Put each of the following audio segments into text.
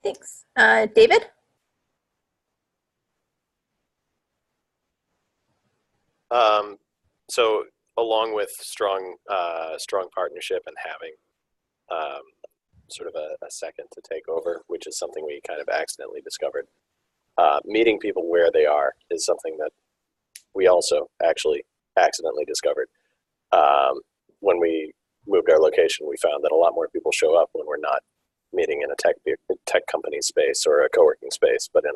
Thanks. David? So along with strong partnership and having um, sort of a second to take over, which is something we kind of accidentally discovered, meeting people where they are is something that we also actually accidentally discovered. When we moved our location, we found that a lot more people show up when we're not meeting in a tech company space or a co-working space, but in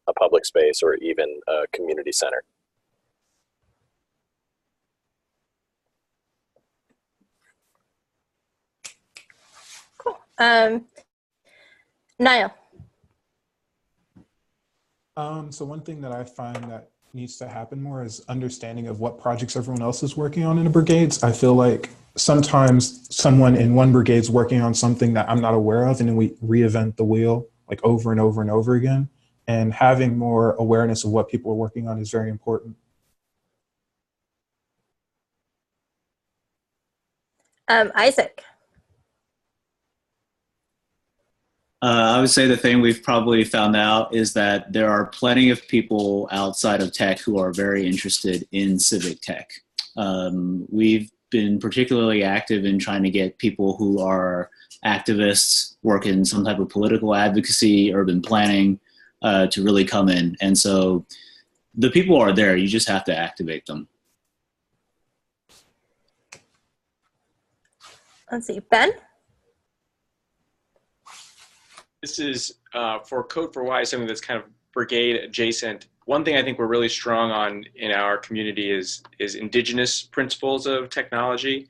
a public space or even a community center. Cool. Niall? So one thing that I find that needs to happen more is understanding of what projects everyone else is working on in the brigades. I feel like sometimes someone in one brigade is working on something that I'm not aware of, and then we reinvent the wheel like over and over and over again. And having more awareness of what people are working on is very important. Isaac? I would say the thing we've probably found out is that there are plenty of people outside of tech who are very interested in civic tech. We've been particularly active in trying to get people who are activists, work in some type of political advocacy, urban planning, to really come in. And so the people are there, you just have to activate them. Let's see, Ben? This is for Code for Why, something that's kind of brigade adjacent. One thing I think we're really strong on in our community is indigenous principles of technology.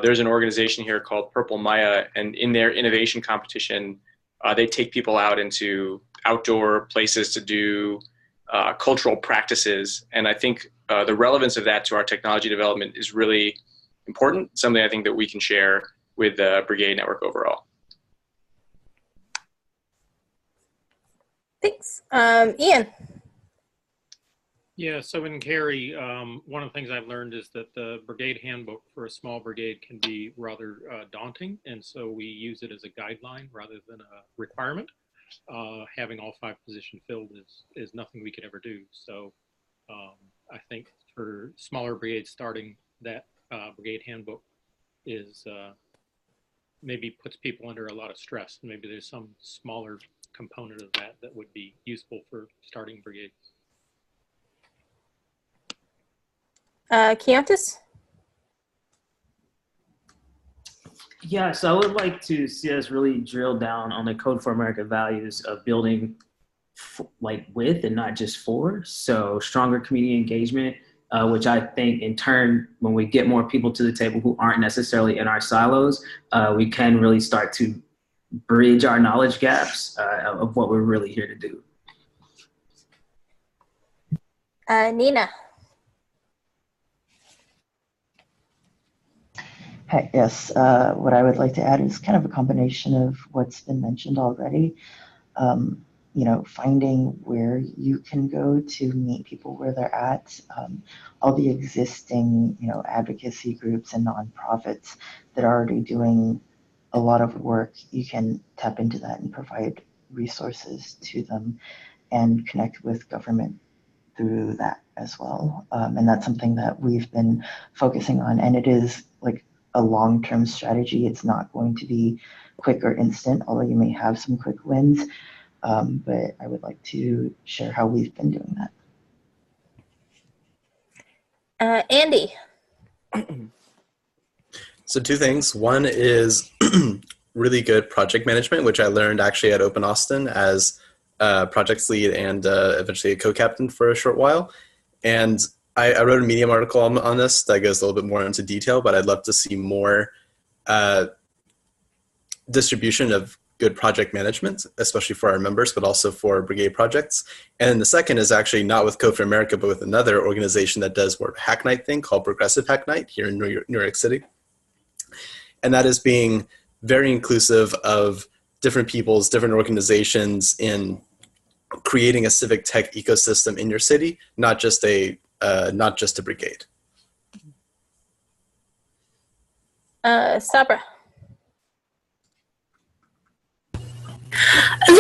There's an organization here called Purple Maya, and in their innovation competition, they take people out into outdoor places to do cultural practices. And I think the relevance of that to our technology development is really important, something I think that we can share with the brigade network overall. Thanks. Ian? Yeah, so in Cary, one of the things I've learned is that the brigade handbook for a small brigade can be rather daunting, and so we use it as a guideline rather than a requirement. Having all 5 positions filled is nothing we could ever do. So I think for smaller brigades starting, that brigade handbook is maybe puts people under a lot of stress. Maybe there's some smaller component of that would be useful for starting brigades. Keontis? Yeah, so I would like to see us really drill down on the Code for America values of building like with and not just for. So stronger community engagement, which I think in turn, when we get more people to the table who aren't necessarily in our silos, we can really start to bridge our knowledge gaps of what we're really here to do. Nina? Hi, yes, what I would like to add is kind of a combination of what's been mentioned already. You know, finding where you can go to meet people where they're at. All the existing, you know, advocacy groups and nonprofits that are already doing a lot of work, you can tap into that and provide resources to them and connect with government through that as well. And that's something that we've been focusing on, and it is like a long-term strategy. It's not going to be quick or instant, although you may have some quick wins. But I would like to share how we've been doing that. Andy? So 2 things. One is really good project management, which I learned actually at Open Austin as projects lead and eventually a co-captain for a short while. And I wrote a Medium article on this that goes a little bit more into detail, but I'd love to see more distribution of good project management, especially for our members, but also for brigade projects. And the second is actually not with Code for America, but with another organization that does more of a hack night thing called Progressive Hack Night here in New York City. And that is being very inclusive of different peoples, different organizations in creating a civic tech ecosystem in your city, not just a brigade. Sabra? The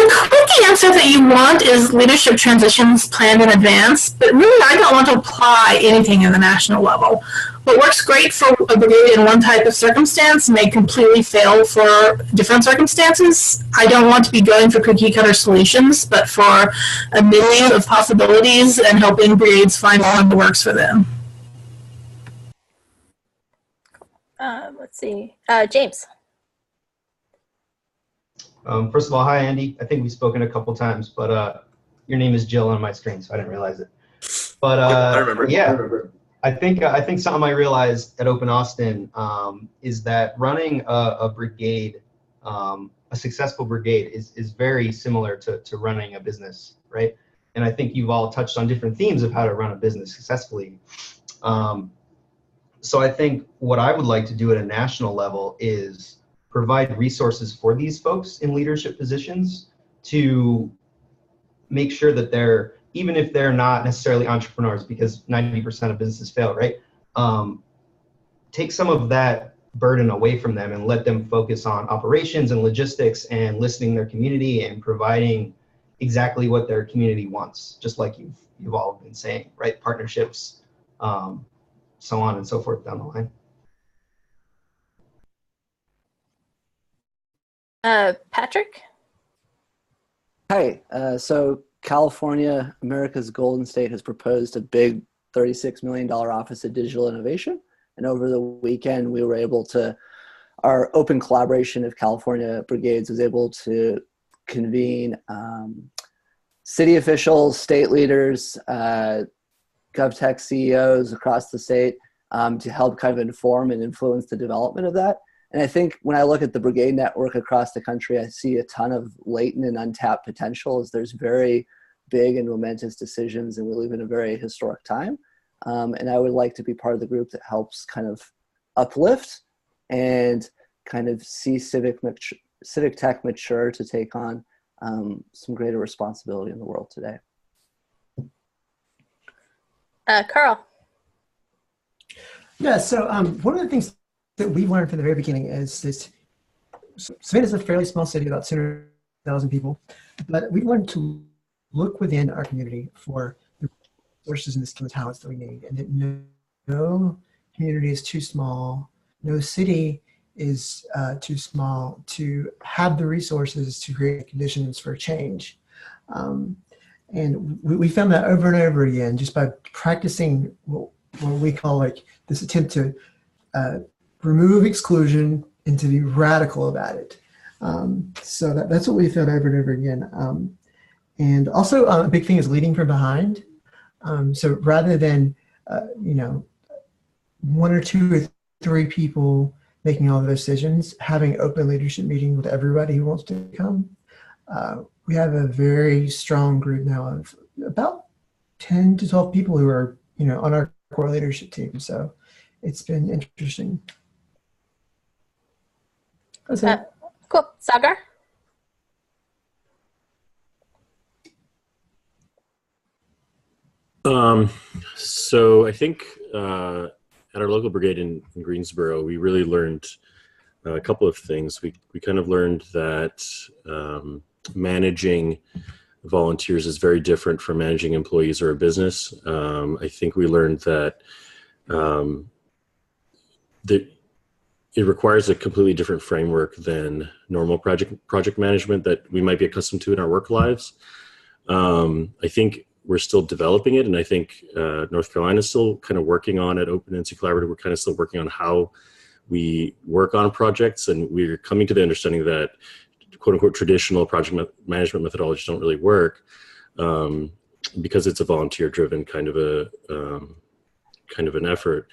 the answer that you want is leadership transitions planned in advance, but really I don't want to apply anything in the national level. What works great for a brigade in one type of circumstance may completely fail for different circumstances. I don't want to be going for cookie cutter solutions, but for a million of possibilities and helping brigades find one that works for them. Let's see. James. First of all, hi, Andy. I think we've spoken a couple times, but your name is Jill on my screen, so I didn't realize it. But I remember. Yeah, I think something I realized at Open Austin is that running a brigade, a successful brigade, is very similar to running a business, right? And I think you've all touched on different themes of how to run a business successfully. So I think what I would like to do at a national level is provide resources for these folks in leadership positions to make sure that they're, even if they're not necessarily entrepreneurs, because 90% of businesses fail, right? Take some of that burden away from them and let them focus on operations and logistics and listening to their community and providing exactly what their community wants, just like you've all been saying, right? Partnerships, so on and so forth down the line. Patrick? Hi. So California, America's Golden State, has proposed a big $36 million Office of Digital Innovation. And over the weekend, we were able to, our open collaboration of California Brigades was able to convene city officials, state leaders, GovTech CEOs across the state to help kind of inform and influence the development of that. And I think when I look at the brigade network across the country, I see a ton of latent and untapped potential as there's very big and momentous decisions, and we live in a very historic time. And I would like to be part of the group that helps kind of uplift and kind of see civic tech mature to take on some greater responsibility in the world today. Carl. Yeah, so one of the things that we've learned from the very beginning is this. Savannah is a fairly small city, about 200,000 people, but we learned to look within our community for the resources and the skills and talents that we need, and that no community is too small, no city is too small to have the resources to create conditions for change. And we found that over and over again just by practicing what we call like this attempt to remove exclusion and to be radical about it. So that's what we found over and over again. And also a big thing is leading from behind. So rather than, one or two or three people making all the decisions, having open leadership meetings with everybody who wants to come. We have a very strong group now of about 10 to 12 people who are, on our core leadership team. So it's been interesting. That's it. Cool. Sagar? So I think at our local brigade in Greensboro, we really learned a couple of things. We kind of learned that managing volunteers is very different from managing employees or a business. I think we learned that that it requires a completely different framework than normal project management that we might be accustomed to in our work lives. I think we're still developing it, and I think North Carolina is still kind of working on it. Open NC Collaborative, we're kind of still working on how we work on projects, and we're coming to the understanding that quote unquote traditional project management methodologies don't really work because it's a volunteer driven kind of an effort.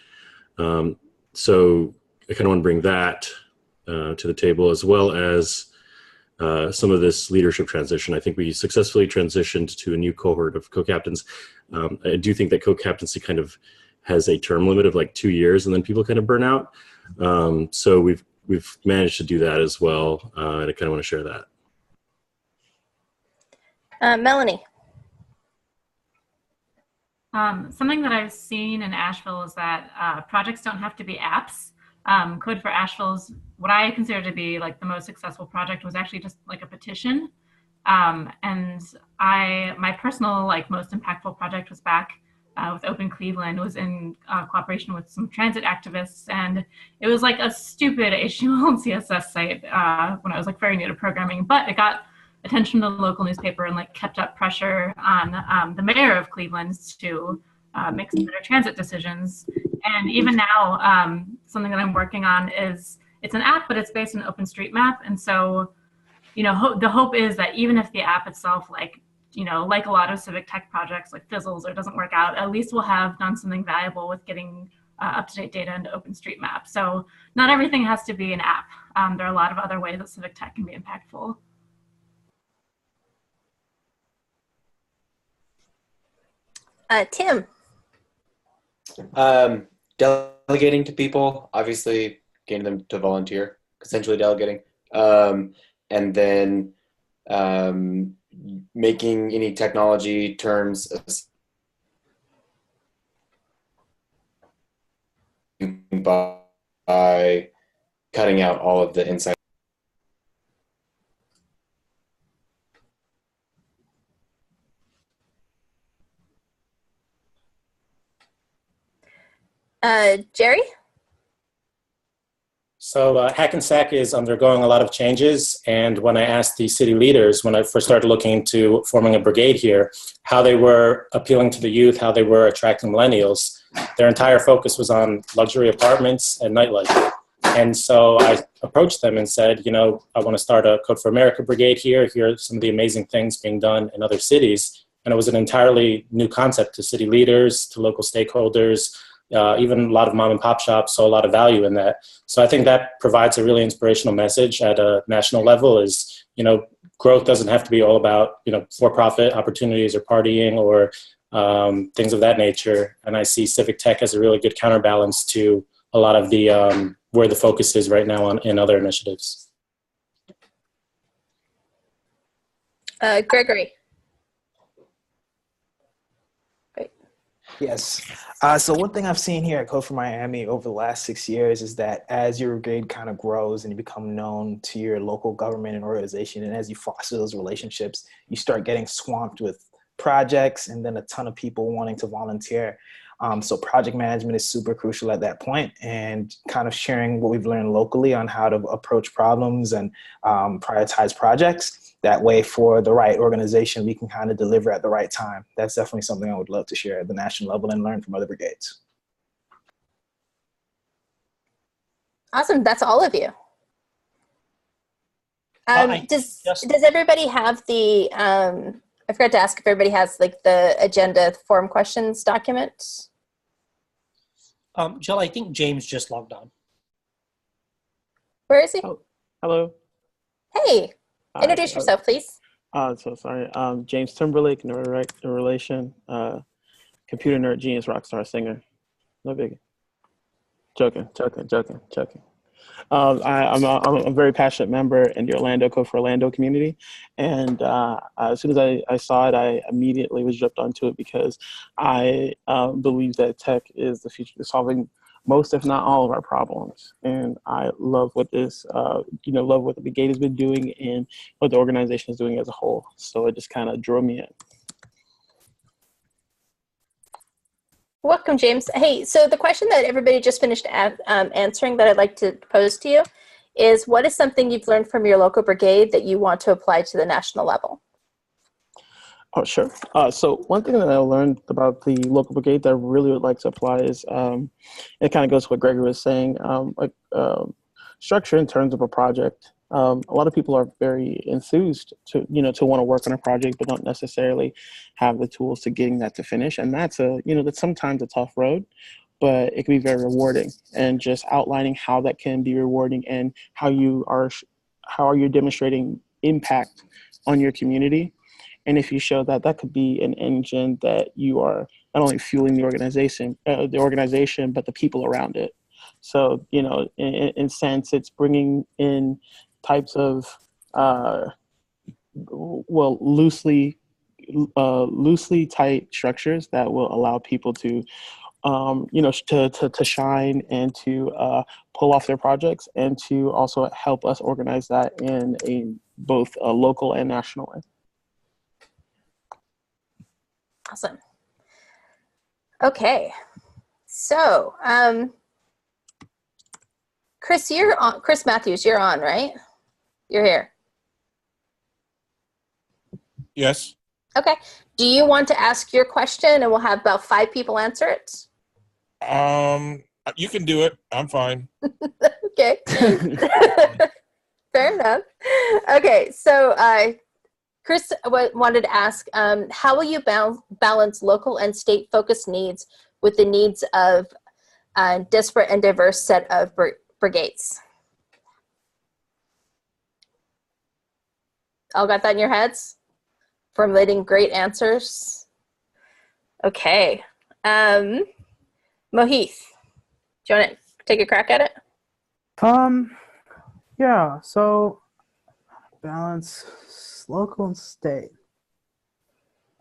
So I kind of want to bring that to the table, as well as some of this leadership transition. I think we successfully transitioned to a new cohort of co-captains. I do think that co-captaincy kind of has a term limit of like 2 years, and then people kind of burn out. So we've managed to do that as well, and I kind of want to share that. Melanie. Something that I've seen in Asheville is that projects don't have to be apps. Code for Asheville's, what I consider to be like the most successful project was actually just like a petition And my personal most impactful project was back with Open Cleveland, was in cooperation with some transit activists, and it was like a stupid HTML and CSS site when I was very new to programming, but it got attention to the local newspaper and kept up pressure on the mayor of Cleveland to make some better transit decisions. And even now, something that I'm working on is, it's an app, but it's based on OpenStreetMap, and so the hope is that even if the app itself, like a lot of civic tech projects, fizzles or doesn't work out, at least we'll have done something valuable with getting up-to-date data into OpenStreetMap. So not everything has to be an app. There are a lot of other ways that civic tech can be impactful. Tim. Delegating to people, obviously getting them to volunteer, essentially delegating. And then making any technology terms by cutting out all of the inside. Jerry? So Hackensack is undergoing a lot of changes, and when I asked the city leaders, when I first started looking into forming a brigade here, how they were appealing to the youth, how they were attracting millennials, their entire focus was on luxury apartments and nightlife. And so I approached them and said, I want to start a Code for America brigade here. Here are some of the amazing things being done in other cities. And it was an entirely new concept to city leaders, to local stakeholders. Even a lot of mom and pop shops saw a lot of value in that. So I think that provides a really inspirational message at a national level is, growth doesn't have to be all about, for-profit opportunities or partying or things of that nature. And I see civic tech as a really good counterbalance to a lot of the, where the focus is right now in other initiatives. Gregory. Yes. So one thing I've seen here at Code for Miami over the last 6 years is that as your brigade kind of grows and you become known to your local government and organization, and as you foster those relationships, you start getting swamped with projects and then a ton of people wanting to volunteer. So project management is super crucial at that point, and kind of sharing what we've learned locally on how to approach problems and prioritize projects. That way, for the right organization, we can kind of deliver at the right time. That's definitely something I would love to share at the national level and learn from other brigades. Awesome. That's all of you. Does everybody have the, I forgot to ask if everybody has the agenda form questions document? Jill, I think James just logged on. Where is he? Oh, hello. Hey. Introduce yourself, please. So sorry. James Timberlake, no relation. Computer nerd, genius, rock star, singer. No biggie. Joking. I'm a very passionate member in the Orlando Code for Orlando community, and as soon as I saw it, I immediately was jumped onto it because I believe that tech is the future of solving most, if not all, of our problems. And I love what this, love what the brigade has been doing and what the organization is doing as a whole. So it just kind of drew me in. Welcome, James. Hey, so the question that everybody just finished answering that I'd like to pose to you is, what is something you've learned from your local brigade that you want to apply to the national level? Oh, sure. So one thing that I learned about the local brigade that I really would like to apply is, it kind of goes to what Gregory was saying, structure in terms of a project. A lot of people are very enthused to want to work on a project, but don't necessarily have the tools to getting that to finish. And that's that's sometimes a tough road, but it can be very rewarding. And just outlining how that can be rewarding and how you are demonstrating impact on your community. And if you show that, that could be an engine that you are not only fueling the organization, but the people around it. So, in sense, it's bringing in types of, loosely tight structures that will allow people to, to shine and to pull off their projects, and to also help us organize that in both a local and national way. Awesome. Okay. So, Chris, you're on. Chris Matthews, you're on, right? You're here. Yes. Okay. Do you want to ask your question, and we'll have about 5 people answer it? You can do it. I'm fine. Okay. Fair enough. Okay. So, Chris wanted to ask, how will you balance local and state focused needs with the needs of a disparate and diverse set of brigades? All got that in your heads? Formulating great answers. Okay. Mohith, do you want to take a crack at it? Yeah, so balance local and state.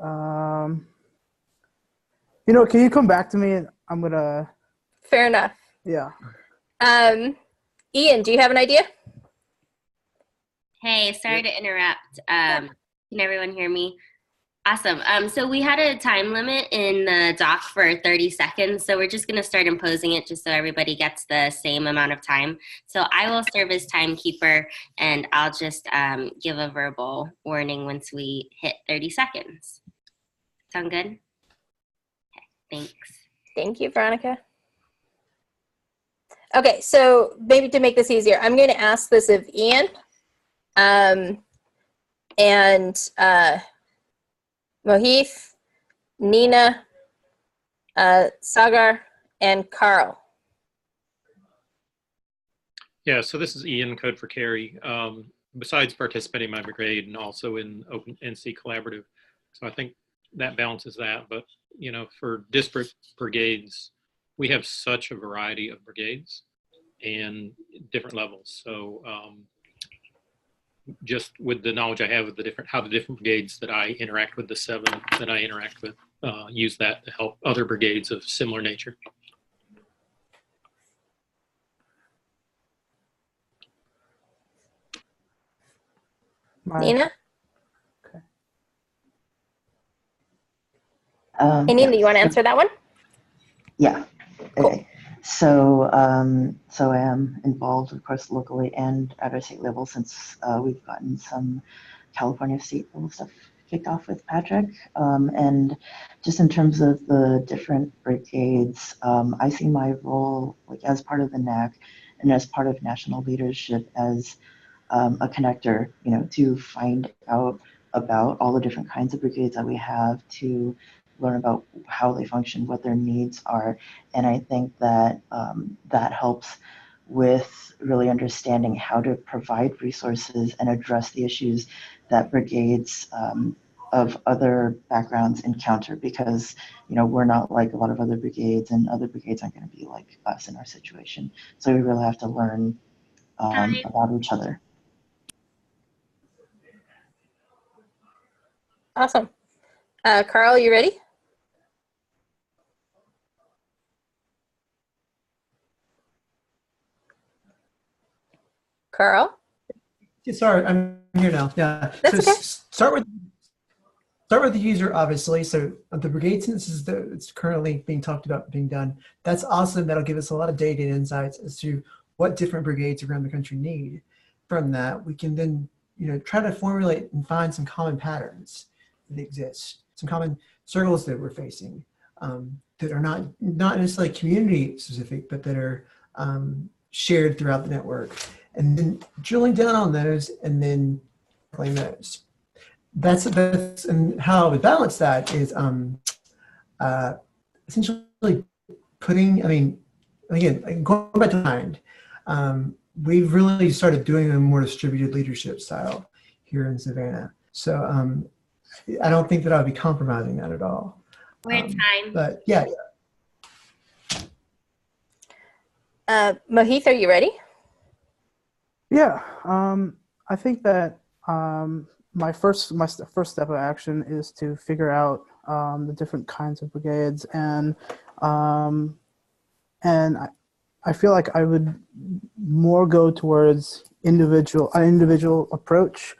Can you come back to me? I'm gonna. Fair enough. Yeah. Ian, do you have an idea? Hey, sorry to interrupt. Can everyone hear me? Awesome. So we had a time limit in the doc for 30 seconds. So we're just going to start imposing it just so everybody gets the same amount of time. So I will serve as timekeeper, and I'll just give a verbal warning once we hit 30 seconds. Sound good? Okay, thanks. Thank you, Veronica. Okay, so maybe to make this easier, I'm going to ask this of Ian and Mohith, Nina, Sagar, and Carl. Yeah, so this is Ian, Code for Carry. Besides participating in my brigade and also in Open NC Collaborative. So I think that balances that. But, you know, for disparate brigades, we have such a variety of brigades and different levels. So just with the knowledge I have of how the different brigades that I interact with, the 7 that I interact with, use that to help other brigades of similar nature. Nina? Um, Hey, Nina, yeah, you want to so- answer that one? Yeah. Okay. So, so I am involved, of course, locally and at our state level since we've gotten some California state level stuff kicked off with Patrick. And just in terms of the different brigades, I see my role like as part of the NAC and as part of national leadership as a connector, you know, to find out about all the different kinds of brigades that we have, to learn about how they function, what their needs are. And I think that that helps with really understanding how to provide resources and address the issues that brigades of other backgrounds encounter, because, you know, we're not like a lot of other brigades, and other brigades aren't going to be like us in our situation. So we really have to learn about each other. Awesome. Carl, you ready? Carl? Yeah, sorry, I'm here now. Yeah. That's so okay. Start with the user, obviously. So the brigade census that's currently being talked about being done, that's awesome. That'll give us a lot of data and insights as to what different brigades around the country need. From that, we can then, you know, try to formulate and find some common patterns that exist, some common circles that we're facing that are not necessarily community specific, but that are shared throughout the network. And then drilling down on those and then playing those. That's and how we balance that is essentially putting, I mean, again, going back to mind, we've really started doing a more distributed leadership style here in Savannah. So I don't think that I would be compromising that at all. We're at time. But yeah. Mohith, are you ready? Yeah, I think that my first step of action is to figure out the different kinds of brigades, and I feel like I would more go towards an individual approach,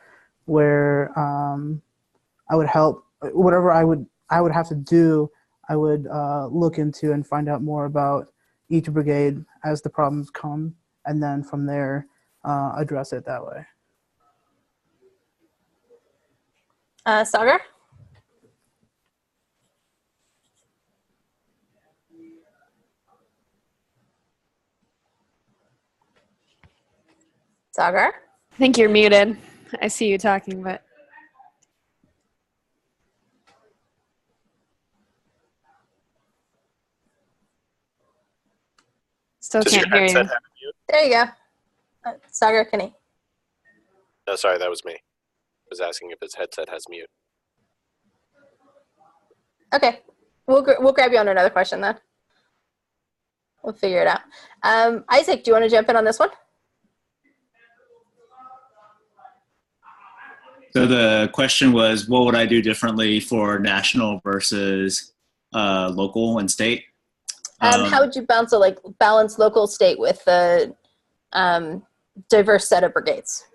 where I would help whatever I would I would have to do, I would look into and find out more about each brigade as the problems come, and then from there address it that way. Sagar? Sagar? I think you're muted. I see you talking, but. Still Does can't your hear headset you. have mute? There you go. Sagar, can he? No, sorry, that was me. I was asking if his headset has mute. Okay. We'll grab you on another question then. We'll figure it out. Isaac, do you want to jump in on this one? So the question was, what would I do differently for national versus local and state? How would you balance local state with the diverse set of brigades?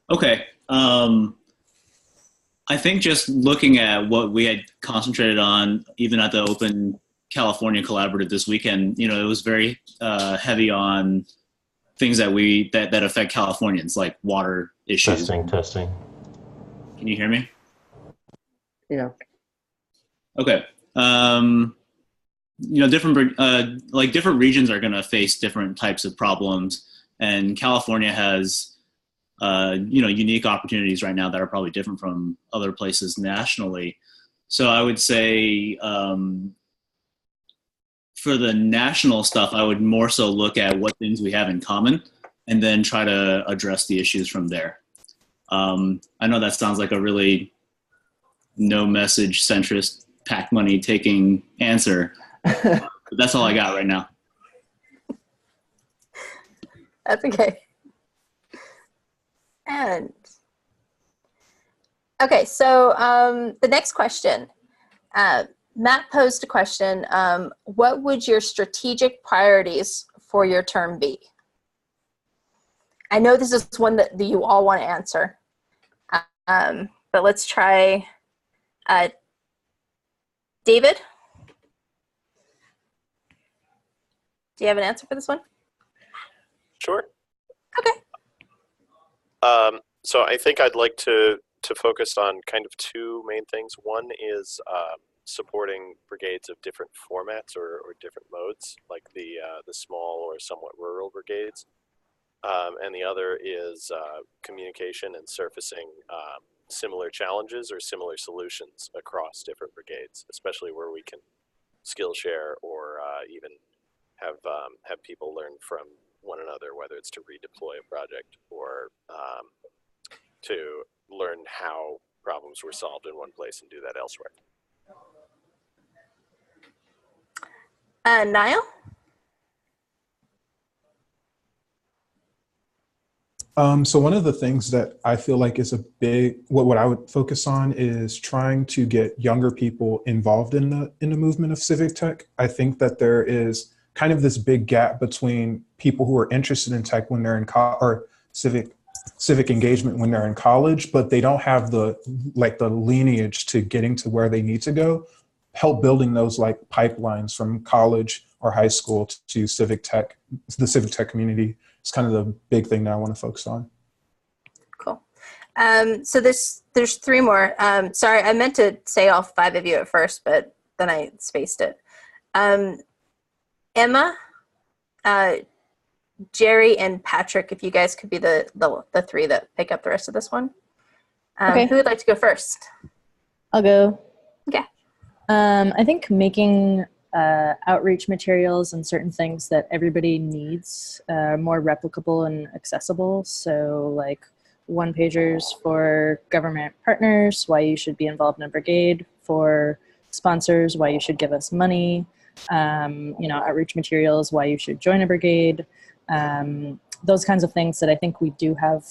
Okay. I think just looking at what we had concentrated on, even at the Open California Collaborative this weekend, it was very heavy on things that affect Californians, like water issues. Testing. Can you hear me? Yeah. Okay. Different regions are going to face different types of problems, and California has unique opportunities right now that are probably different from other places nationally. So I would say for the national stuff, I would more so look at what things we have in common and then try to address the issues from there. I know that sounds like a really no message centrist pack money taking answer, but that's all I got right now. That's okay. And okay, so the next question, Matt posed a question. What would your strategic priorities for your term be? I know this is one that you all want to answer, but let's try David. Do you have an answer for this one? Sure. Okay. So I think I'd like to focus on kind of two main things. One is supporting brigades of different formats or different modes, like the small or somewhat rural brigades. And the other is communication and surfacing similar challenges or similar solutions across different brigades, especially where we can skill share or even have people learn from one another, whether it's to redeploy a project or to learn how problems were solved in one place and do that elsewhere. Niall? So one of the things that I feel like is a big, what I would focus on is trying to get younger people involved in the movement of civic tech. I think that there is kind of this big gap between people who are interested in tech when they're in or civic engagement when they're in college, but they don't have the lineage to getting to where they need to go. Help building those pipelines from college or high school to civic tech, the civic tech community. It's kind of the big thing that I want to focus on. Cool. So there's three more. Sorry, I meant to say all five of you at first, but then I spaced it. Emma, Jerry, and Patrick, if you guys could be the three that pick up the rest of this one. Okay. Who would like to go first? I'll go. Okay. I think making outreach materials and certain things that everybody needs more replicable and accessible. So like one-pagers for government partners, why you should be involved in a brigade, for sponsors, why you should give us money, outreach materials, why you should join a brigade, those kinds of things that I think we do have.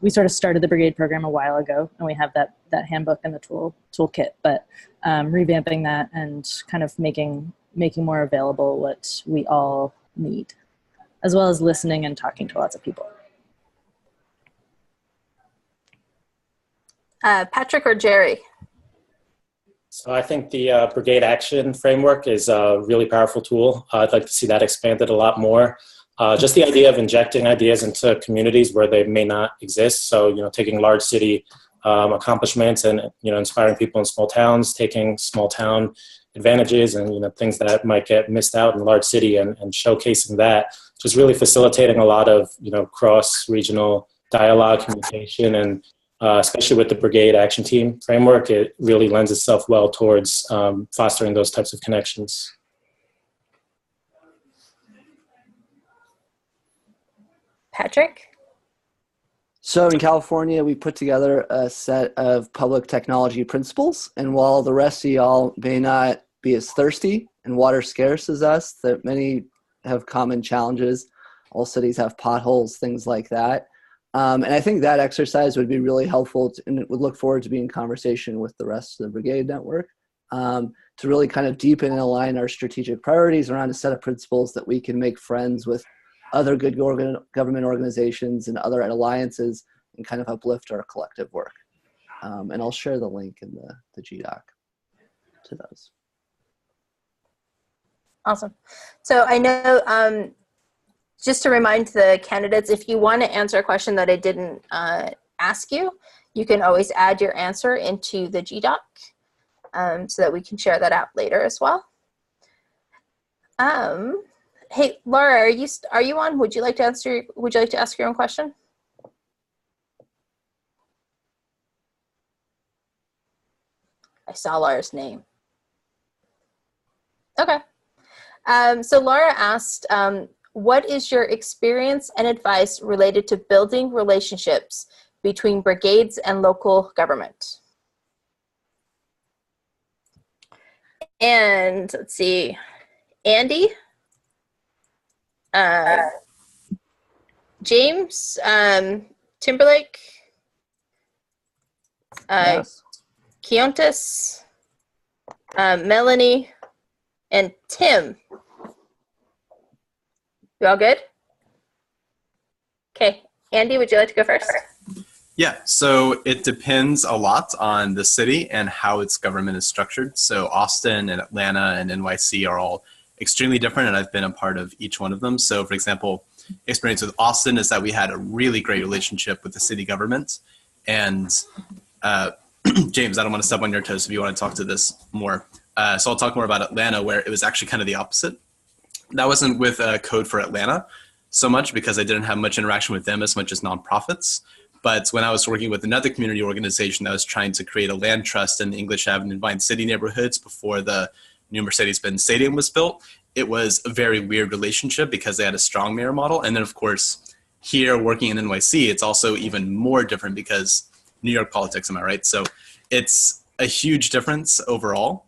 We sort of started the brigade program a while ago, and we have that handbook and the toolkit, but revamping that and kind of making more available what we all need, as well as listening and talking to lots of people. Patrick or Jerry? So I think the Brigade Action Framework is a really powerful tool. I'd like to see that expanded a lot more. Just the idea of injecting ideas into communities where they may not exist. So, taking large city accomplishments and, inspiring people in small towns, taking small town advantages and, things that might get missed out in large city and showcasing that, just really facilitating a lot of, cross-regional dialogue, communication, and especially with the Brigade Action Team framework, it really lends itself well towards fostering those types of connections. Patrick? So in California, we put together a set of public technology principles. And while the rest of y'all may not be as thirsty and water scarce as us, that many have common challenges. All cities have potholes, things like that. And I think that exercise would be really helpful and would look forward to being in conversation with the rest of the Brigade network to really kind of deepen and align our strategic priorities around a set of principles that we can make friends with other good government organizations and other alliances and kind of uplift our collective work. And I'll share the link in the GDoc to those. Awesome. So I know, just to remind the candidates, if you want to answer a question that I didn't ask you, you can always add your answer into the GDoc so that we can share that out later as well. Hey, Laura, are you on? Would you like to ask your own question? I saw Laura's name. Okay. So Laura asked, what is your experience and advice related to building relationships between brigades and local government? And let's see, Andy? James, Timberlake, Yes. Keontis, Melanie, and Tim. You all good? Okay, Andy, would you like to go first? Yeah, so it depends a lot on the city and how its government is structured. So Austin and Atlanta and NYC are all extremely different, and I've been a part of each one of them. So for example, experience with Austin is that we had a really great relationship with the city government. And James, I don't want to step on your toes if you want to talk to this more. So I'll talk more about Atlanta, where it was actually kind of the opposite. That wasn't with Code for Atlanta so much because I didn't have much interaction with them as much as nonprofits. But when I was working with another community organization that was trying to create a land trust in the English Avenue and Vine City neighborhoods before the new Mercedes-Benz Stadium was built, it was a very weird relationship because they had a strong mayor model. And then, of course, here working in NYC, it's also even more different because New York politics, am I right? So it's a huge difference overall.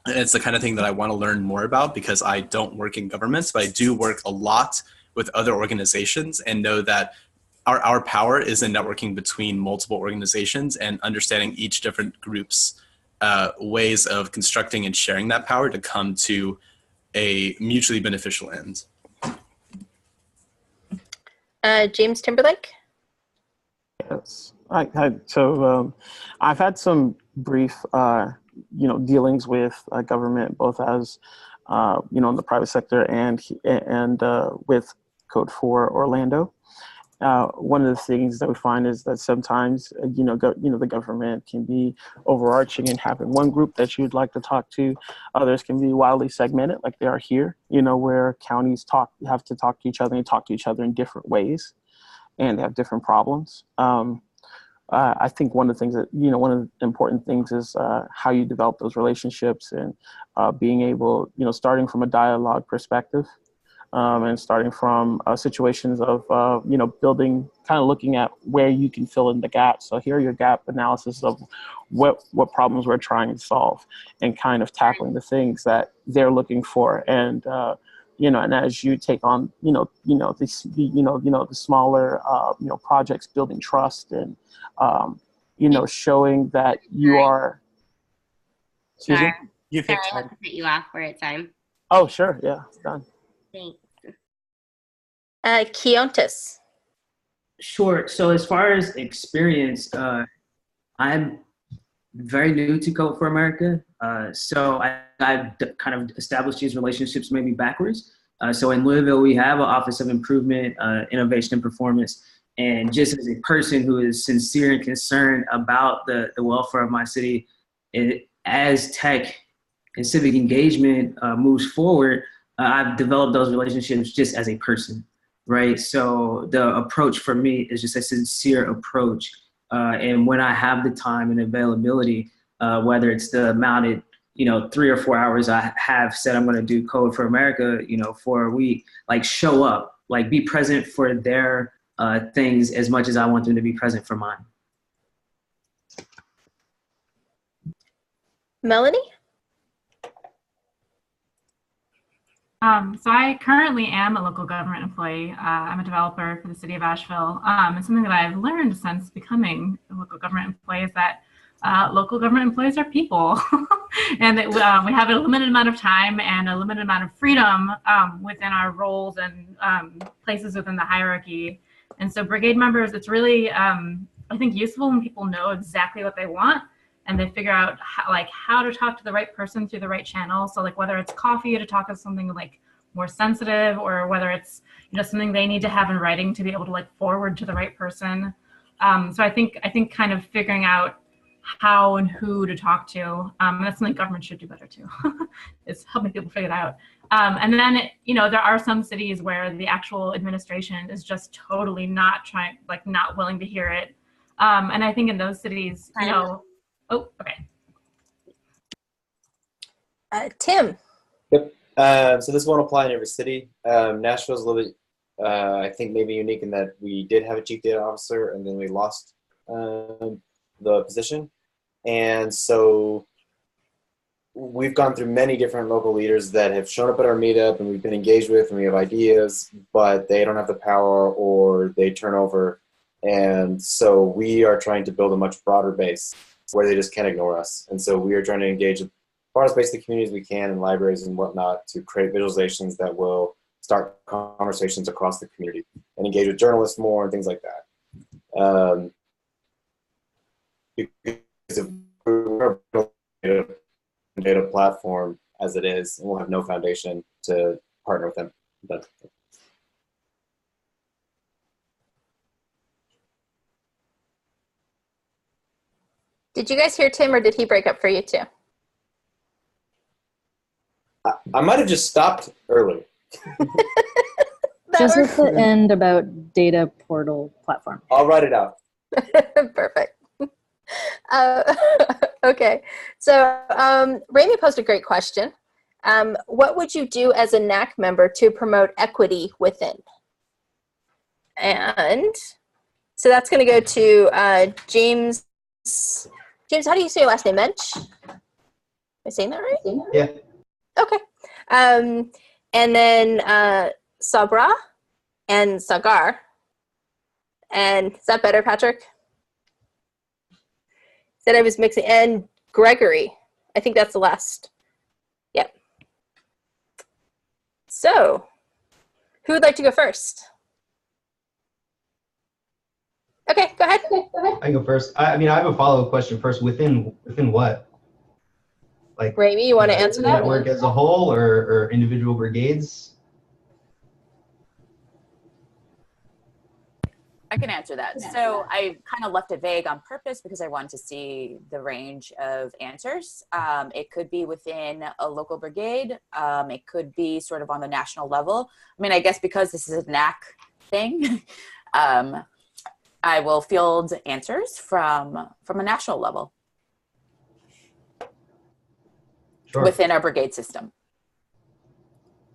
And it's the kind of thing that I want to learn more about because I don't work in governments, but I do work a lot with other organizations and know that our power is in networking between multiple organizations and understanding each different group's ways of constructing and sharing that power to come to a mutually beneficial end. James Timberlake? Yes. So I've had some brief, dealings with government, both as, in the private sector and with Code for Orlando. One of the things that we find is that sometimes, the government can be overarching and having one group that you'd like to talk to. Others can be wildly segmented like they are here, where counties have to talk to each other and talk to each other in different ways and they have different problems. I think one of the things that, one of the important things is how you develop those relationships and being able, starting from a dialogue perspective. And starting from situations of, building, kind of looking at where you can fill in the gaps. So here are your gap analysis of what problems we're trying to solve and kind of tackling the things that they're looking for. And, and as you take on, the smaller, projects, building trust and, showing that you are. Excuse me? Sorry, I have to cut you off. We're at time. Oh, sure. Yeah, it's done. Thanks. Keontis. Sure. So as far as experience, I'm very new to Code for America. So I've kind of established these relationships maybe backwards. So in Louisville, we have an Office of Improvement, Innovation and Performance. And just as a person who is sincere and concerned about the welfare of my city, as tech and civic engagement moves forward, I've developed those relationships just as a person, right? So the approach for me is just a sincere approach. And when I have the time and availability, whether it's the mounted, 3 or 4 hours I have said I'm going to do Code for America, for a week, like show up, like be present for their things as much as I want them to be present for mine. Melanie? So I currently am a local government employee. I'm a developer for the city of Asheville. And something that I've learned since becoming a local government employee is that local government employees are people. And that we have a limited amount of time and a limited amount of freedom within our roles and places within the hierarchy. And so brigade members, it's really, I think, useful when people know exactly what they want and they figure out how to talk to the right person through the right channel. So like whether it's coffee to talk about something like more sensitive, or whether it's something they need to have in writing to be able to like forward to the right person. So I think kind of figuring out how and who to talk to, and that's something government should do better too, is helping people figure it out. And then there are some cities where the actual administration is just totally not willing to hear it. And I think in those cities, oh, okay. Tim. Yep. So this won't apply in every city. Nashville's a little bit, I think, maybe unique in that we did have a chief data officer and then we lost the position. And so we've gone through many different local leaders that have shown up at our meetup and we've been engaged with and we have ideas, but they don't have the power or they turn over. And so we are trying to build a much broader base where they just can't ignore us. And so we are trying to engage as far as basic communities we can in libraries and whatnot to create visualizations that will start conversations across the community and engage with journalists more and things like that. Because if we're a data platform as it is, and we'll have no foundation to partner with them. Did you guys hear Tim, or did he break up for you too? I might have just stopped early. Just at the end about data portal platform. I'll write it out. Perfect. Okay, so Rami posed a great question. What would you do as a NAC member to promote equity within? And so that's going to go to James. James, how do you say your last name? Mensch? Am I saying that right? Yeah. Okay. And then Sabra and Sagar. And is that better, Patrick? Said I was mixing. And Gregory. I think that's the last. Yep. So, who would like to go first? Okay, go ahead. I can go first. I mean, I have a follow-up question first. Within what? Like, Rami, you want to answer that? Network as a whole, or individual brigades? I can answer that. So I kind of left it vague on purpose because I wanted to see the range of answers. It could be within a local brigade. It could be sort of on the national level. I mean, I guess because this is a NAC thing, I will field answers from a national level. Sure. Within our brigade system.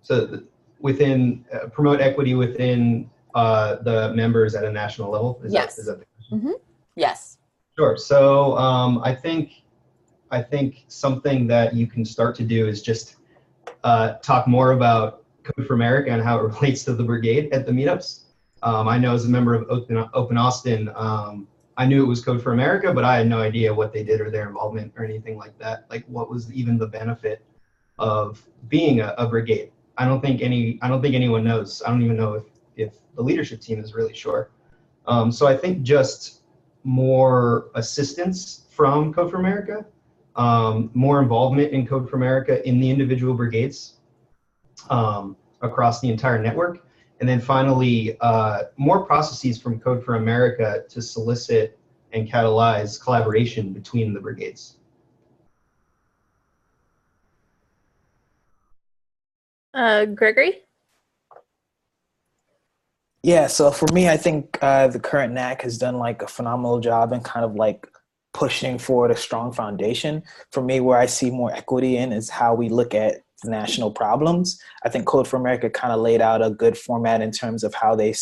So within, promote equity within the members at a national level? Yes. Is that the question? Yes. Sure. So I think something that you can start to do is just talk more about Code for America and how it relates to the brigade at the meetups. I know as a member of Open Austin, I knew it was Code for America, but I had no idea what they did or their involvement or anything like that. Like, what was even the benefit of being a brigade? I don't think anyone knows. I don't even know if the leadership team is really sure. So I think just more assistance from Code for America, more involvement in Code for America in the individual brigades across the entire network. And then finally, more processes from Code for America to solicit and catalyze collaboration between the brigades. Gregory? Yeah, so for me, I think the current NAC has done like a phenomenal job in kind of like pushing forward a strong foundation. For me, where I see more equity in is how we look at the national problems. I think Code for America kind of laid out a good format in terms of how they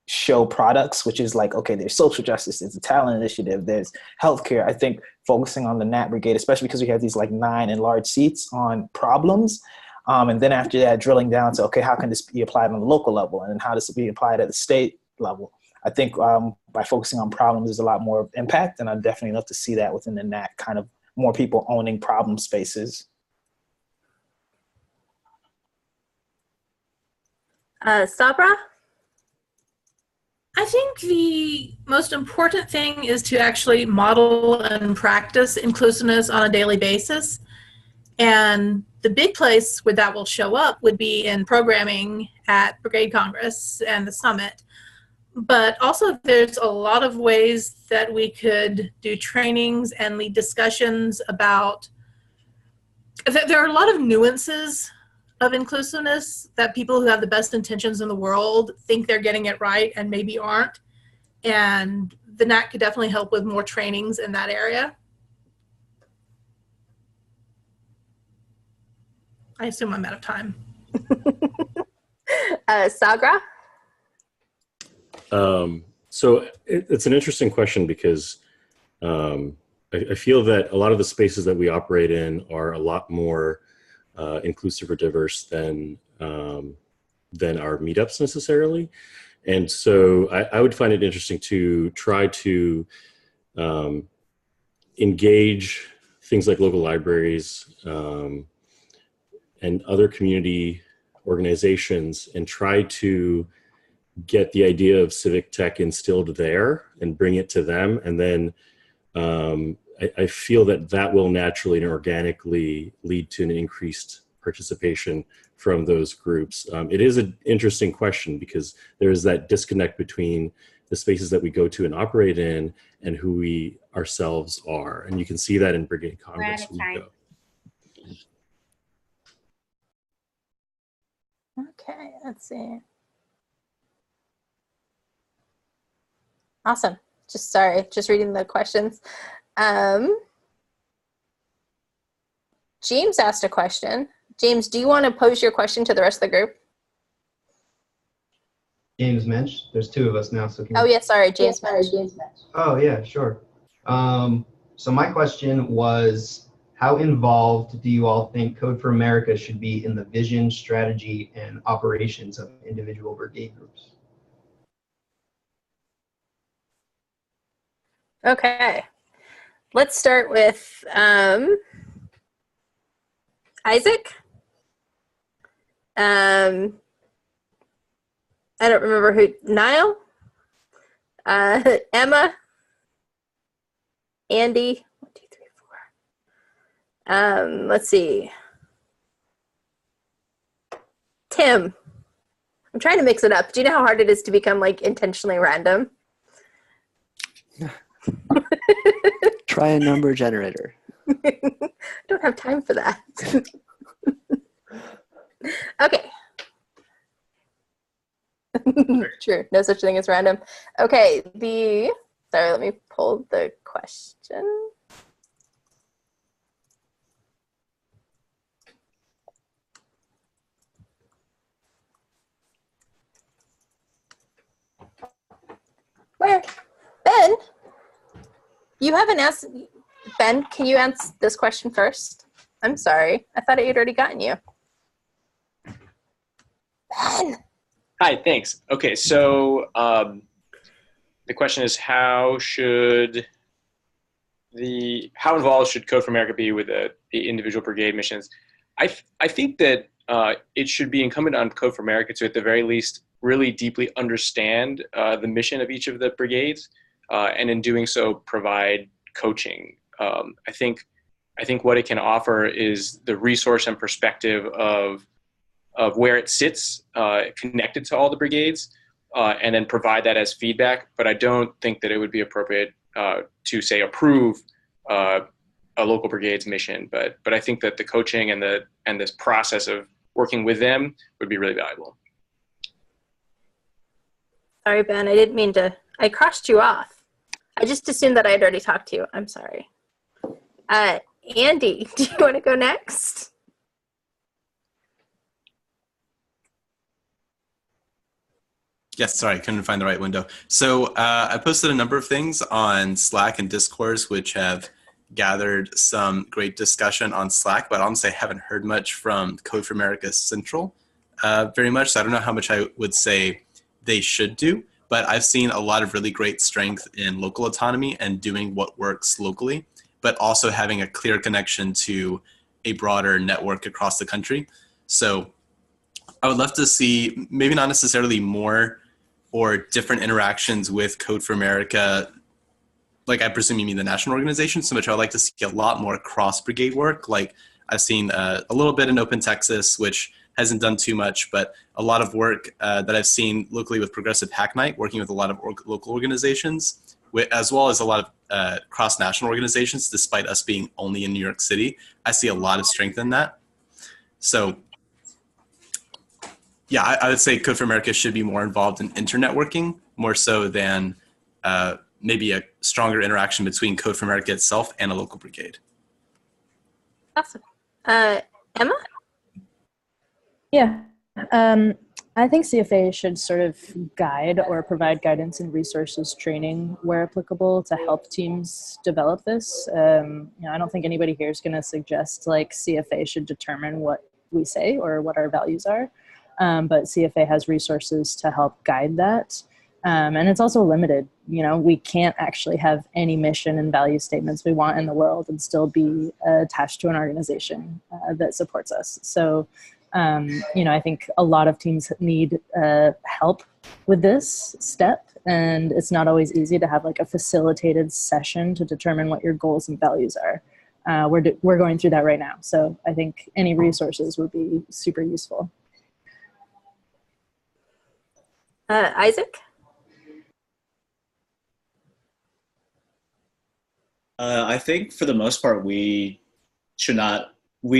show products, which is like, okay, there's social justice, there's a talent initiative, there's healthcare. I think focusing on the NAT brigade, especially because we have these like 9 enlarged seats on problems. And then after that, drilling down to, okay, how can this be applied on the local level? And how does it be applied at the state level? I think by focusing on problems, there's a lot more impact. And I definitely love to see that within the NAC, kind of more people owning problem spaces. Sabra? I think the most important thing is to actually model and practice inclusiveness on a daily basis. And the big place where that will show up would be in programming at Brigade Congress and the summit. But also there's a lot of ways that we could do trainings and lead discussions about, there are a lot of nuances of inclusiveness that people who have the best intentions in the world think they're getting it right and maybe aren't. And the NAC could definitely help with more trainings in that area. I assume I'm out of time. Sagra? So it's an interesting question because I feel that a lot of the spaces that we operate in are a lot more inclusive or diverse than our meetups necessarily. And so I would find it interesting to try to engage things like local libraries and other community organizations and try to get the idea of civic tech instilled there and bring it to them. And then I feel that that will naturally and organically lead to an increased participation from those groups. It is an interesting question because there is that disconnect between the spaces that we go to and operate in and who we ourselves are. And you can see that in Brigade Congress. Okay, let's see. Awesome. Just reading the questions. James asked a question. James, do you want to pose your question to the rest of the group? James Mensch. There's 2 of us now. So Oh, yeah, sorry, James Mensch. Oh, yeah, sure. So my question was, how involved do you all think Code for America should be in the vision, strategy, and operations of individual brigade groups? Okay, let's start with Isaac. I don't remember who. Niall, Emma, Andy. 1, 2, 3, 4. Let's see. Tim. I'm trying to mix it up. Do you know how hard it is to become like intentionally random? Try a number generator. I don't have time for that. Okay. True. No such thing as random. Okay. Sorry, let me pull the question. Where? Ben? You haven't asked. Ben, can you answer this question first? I'm sorry. I thought you'd already gotten you. Ben! Hi, thanks. Okay, so the question is how involved should Code for America be with the individual brigade missions? I think that it should be incumbent on Code for America to, at the very least, really deeply understand the mission of each of the brigades. and in doing so, provide coaching. I think what it can offer is the resource and perspective of where it sits, connected to all the brigades, and then provide that as feedback. But I don't think that it would be appropriate to say approve a local brigade's mission. But I think that the coaching and this process of working with them would be really valuable. Sorry, Ben, I didn't mean to. I crossed you off. I just assumed that I had already talked to you. I'm sorry. Andy, do you want to go next? Yes, sorry, I couldn't find the right window. So I posted a number of things on Slack and Discourse, which have gathered some great discussion on Slack, but honestly, I haven't heard much from Code for America Central very much. So I don't know how much I would say they should do, but I've seen a lot of really great strength in local autonomy and doing what works locally, but also having a clear connection to a broader network across the country. So I would love to see maybe not necessarily more or different interactions with Code for America. Like I presume you mean the national organization, so much I would like to see a lot more cross-brigade work. Like I've seen a little bit in Open Texas, which hasn't done too much, but a lot of work that I've seen locally with Progressive Hack Night, working with a lot of local organizations, as well as a lot of cross-national organizations, despite us being only in New York City. I see a lot of strength in that. So yeah, I would say Code for America should be more involved in internetworking, more so than maybe a stronger interaction between Code for America itself and a local brigade. Awesome. Emma? Yeah. I think CFA should sort of guide or provide guidance and resources training where applicable to help teams develop this. I don't think anybody here is going to suggest like CFA should determine what we say or what our values are. But CFA has resources to help guide that. And it's also limited. We can't actually have any mission and value statements we want in the world and still be attached to an organization that supports us. So, I think a lot of teams need help with this step. And it's not always easy to have like a facilitated session to determine what your goals and values are. We're going through that right now. So I think any resources would be super useful. Isaac? I think for the most part, we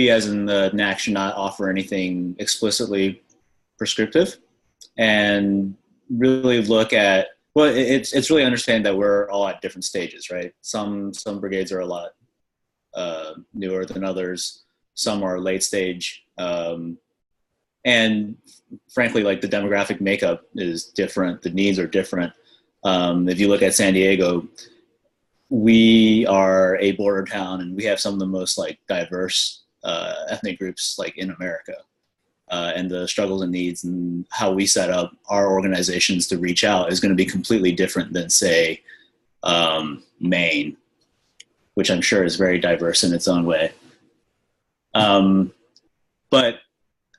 as in the NAC should not offer anything explicitly prescriptive, and really look at, it's really understanding that we're all at different stages, right? Some brigades are a lot newer than others. Some are late stage. And frankly, like the demographic makeup is different. The needs are different. If you look at San Diego, we are a border town and we have some of the most like diverse ethnic groups like in America. And the struggles and needs and how we set up our organizations to reach out is going to be completely different than say Maine, which I'm sure is very diverse in its own way. But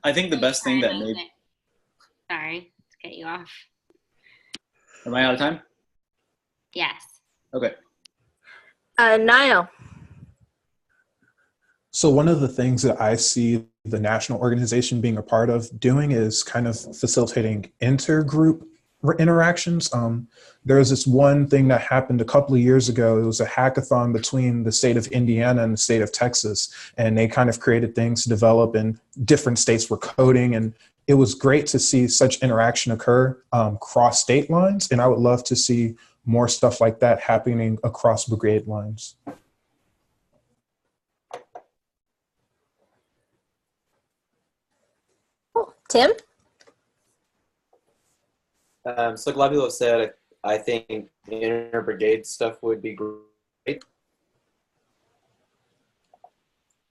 I think the best thing that maybe... Sorry to cut you off. Am I out of time? Yes. Okay. Niall. So one of the things that I see the national organization being a part of doing is kind of facilitating intergroup interactions. There was this one thing that happened a couple of years ago. It was a hackathon between the state of Indiana and the state of Texas, and they kind of created things to develop, and different states were coding, and it was great to see such interaction occur cross state lines, and I would love to see more stuff like that happening across brigade lines. Cool. Tim? So like a lot of people have said, I think inter-brigade stuff would be great.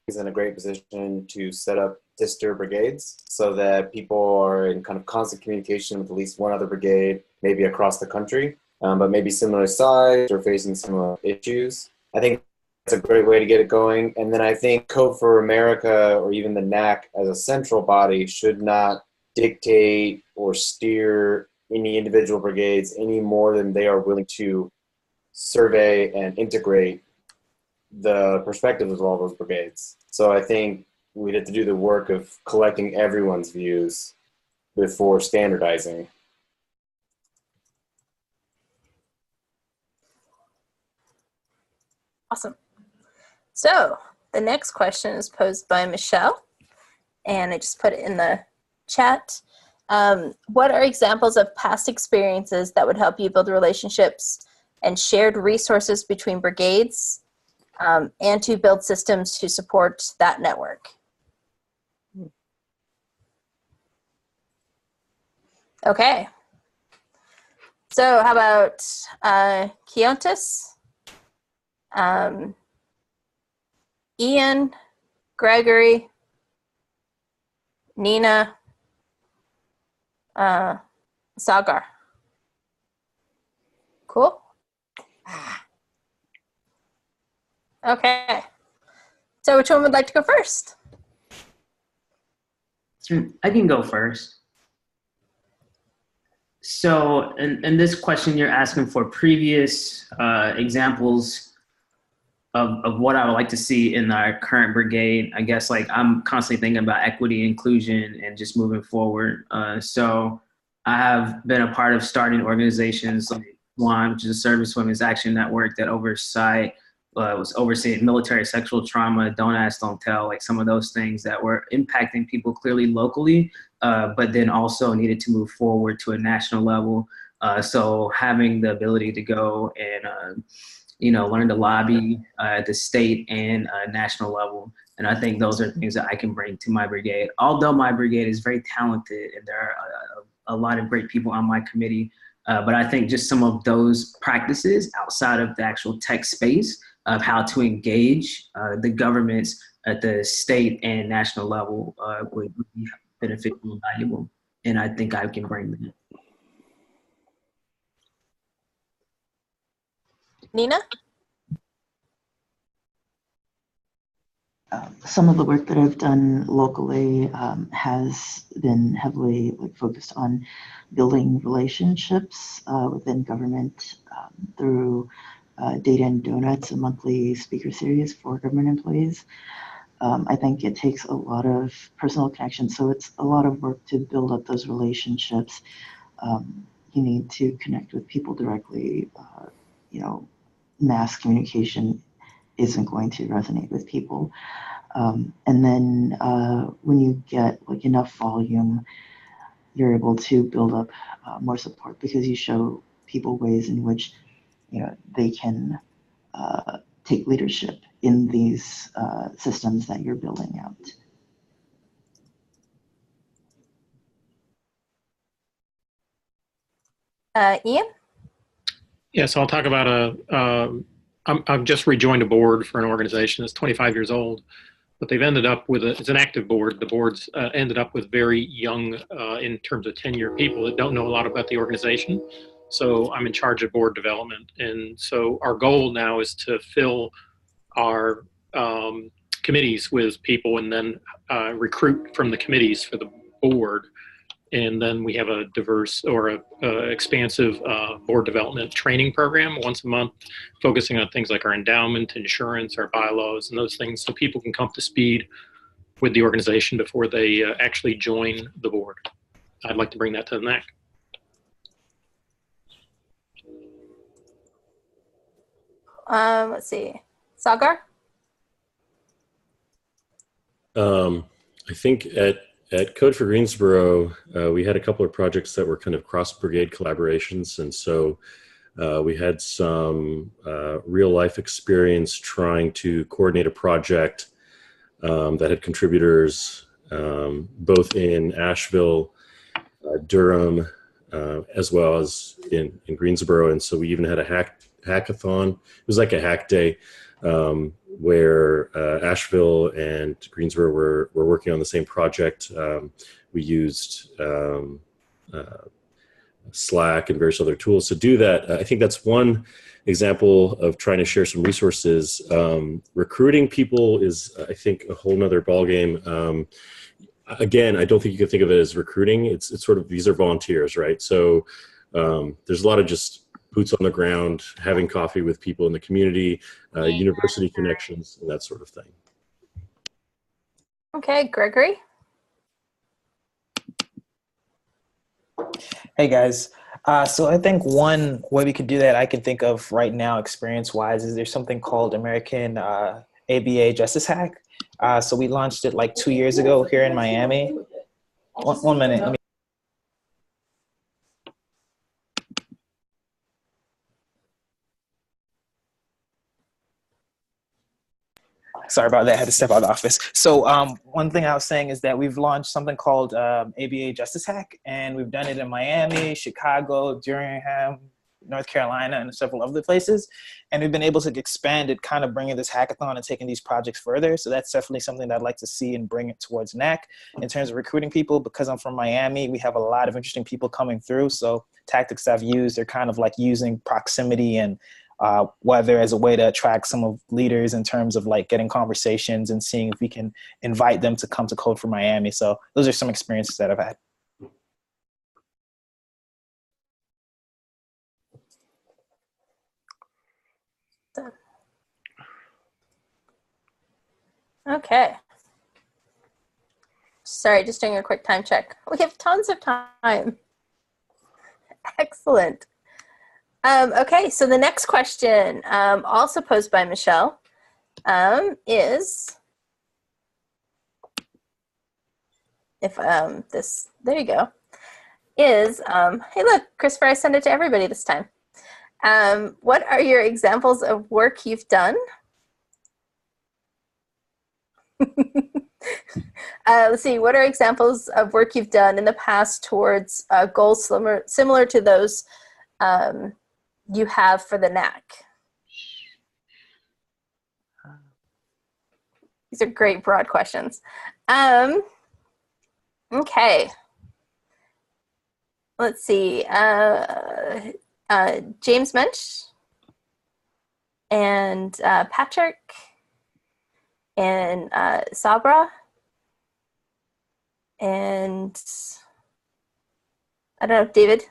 He's in a great position to set up sister brigades so that people are in kind of constant communication with at least one other brigade, maybe across the country, but maybe similar size or facing similar issues. I think that's a great way to get it going. And then I think Code for America or even the NAC as a central body should not dictate or steer any individual brigades any more than they are willing to survey and integrate the perspectives of all those brigades. So I think we'd have to do the work of collecting everyone's views before standardizing. Awesome. So the next question is posed by Michelle, and I just put it in the chat. What are examples of past experiences that would help you build relationships and shared resources between brigades, and to build systems to support that network? Okay. So how about Keontis, Ian, Gregory, Nina, Sagar? Cool. Okay. So which one would like to go first? I can go first. So in this question, you're asking for previous examples of what I would like to see in our current brigade. I guess like I'm constantly thinking about equity, inclusion, and just moving forward. So I have been a part of starting organizations like SWAN, which is a Service Women's Action Network that was overseeing military sexual trauma, don't ask, don't tell, like some of those things that were impacting people clearly locally, but then also needed to move forward to a national level. So having the ability to go and learn to lobby at the state and national level. And I think those are things that I can bring to my brigade. Although my brigade is very talented and there are a lot of great people on my committee, but I think just some of those practices outside of the actual tech space of how to engage the governments at the state and national level would be beneficial and valuable. And I think I can bring that. Nina? Some of the work that I've done locally has been heavily focused on building relationships within government through Data and Donuts, a monthly speaker series for government employees. I think it takes a lot of personal connection, so it's a lot of work to build up those relationships. You need to connect with people directly. Mass communication isn't going to resonate with people. And then when you get enough volume, you're able to build up more support because you show people ways in which they can take leadership in these systems that you're building out. Ian? Yeah, so I'll talk about I've just rejoined a board for an organization that's 25 years old, but they've ended up with it's an active board. The board's ended up with very young, in terms of tenure, people that don't know a lot about the organization. So I'm in charge of board development. And so our goal now is to fill our committees with people and then recruit from the committees for the board. And then we have a diverse or expansive board development training program once a month, focusing on things like our endowment, insurance, our bylaws, and those things, so people can come up to speed with the organization before they actually join the board. I'd like to bring that to the NAC. Let's see. Sagar? I think at Code for Greensboro, we had a couple of projects that were kind of cross-brigade collaborations, and so we had some real-life experience trying to coordinate a project that had contributors both in Asheville, Durham, as well as in Greensboro, and so we even had a hackathon. It was like a hack day where Asheville and Greensboro were working on the same project. We used Slack and various other tools to do that. I think that's one example of trying to share some resources. Recruiting people is, I think, a whole nother ballgame. Again, I don't think you can think of it as recruiting. It's sort of, these are volunteers, right? So there's a lot of just boots on the ground, having coffee with people in the community, university connections, and that sort of thing. Okay, Gregory. Hey guys. So I think one way we could do that I can think of right now experience-wise is there's something called American ABA Justice Hack. So we launched it like 2 years ago here in Miami. One minute. Let me. Sorry about that. I had to step out of the office. So one thing I was saying is that we've launched something called ABA Justice Hack, and we've done it in Miami, Chicago, Durham, North Carolina, and several other places. And we've been able to expand it, kind of bringing this hackathon and taking these projects further. So that's definitely something that I'd like to see and bring it towards NAC in terms of recruiting people. Because I'm from Miami, we have a lot of interesting people coming through. So tactics I've used are kind of like using proximity and whether as a way to attract some of leaders in terms of like getting conversations and seeing if we can invite them to come to Code for Miami. So those are some experiences that I've had. Okay. Sorry, just doing a quick time check. We have tons of time. Excellent. Okay, so the next question, also posed by Michelle, is if there you go, is, hey look, Christopher, I sent it to everybody this time. What are your examples of work you've done? Let's see, what are examples of work you've done in the past towards goals similar to those you have for the NAC? These are great broad questions. Okay. Let's see. James Mensch and Patrick and Sabra and I don't know, David.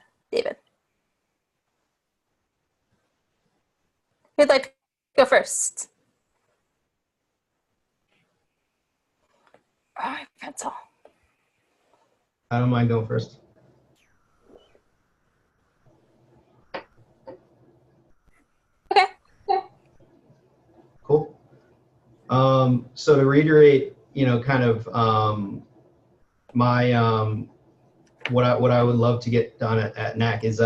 Who'd like to go first? All right, pencil. I don't mind going first. Okay. Cool. So to reiterate, kind of my what I would love to get done at NAC is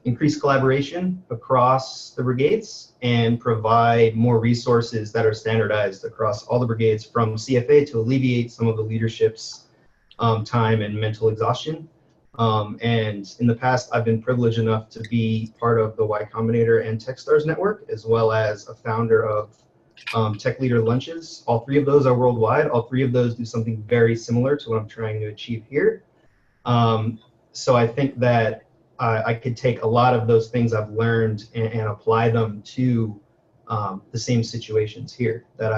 increase collaboration across the brigades and provide more resources that are standardized across all the brigades from CFA to alleviate some of the leadership's time and mental exhaustion. And in the past, I've been privileged enough to be part of the Y Combinator and Techstars network, as well as a founder of Tech Leader Lunches. All three of those are worldwide. All three of those do something very similar to what I'm trying to achieve here. So I think that I could take a lot of those things I've learned and apply them to the same situations here that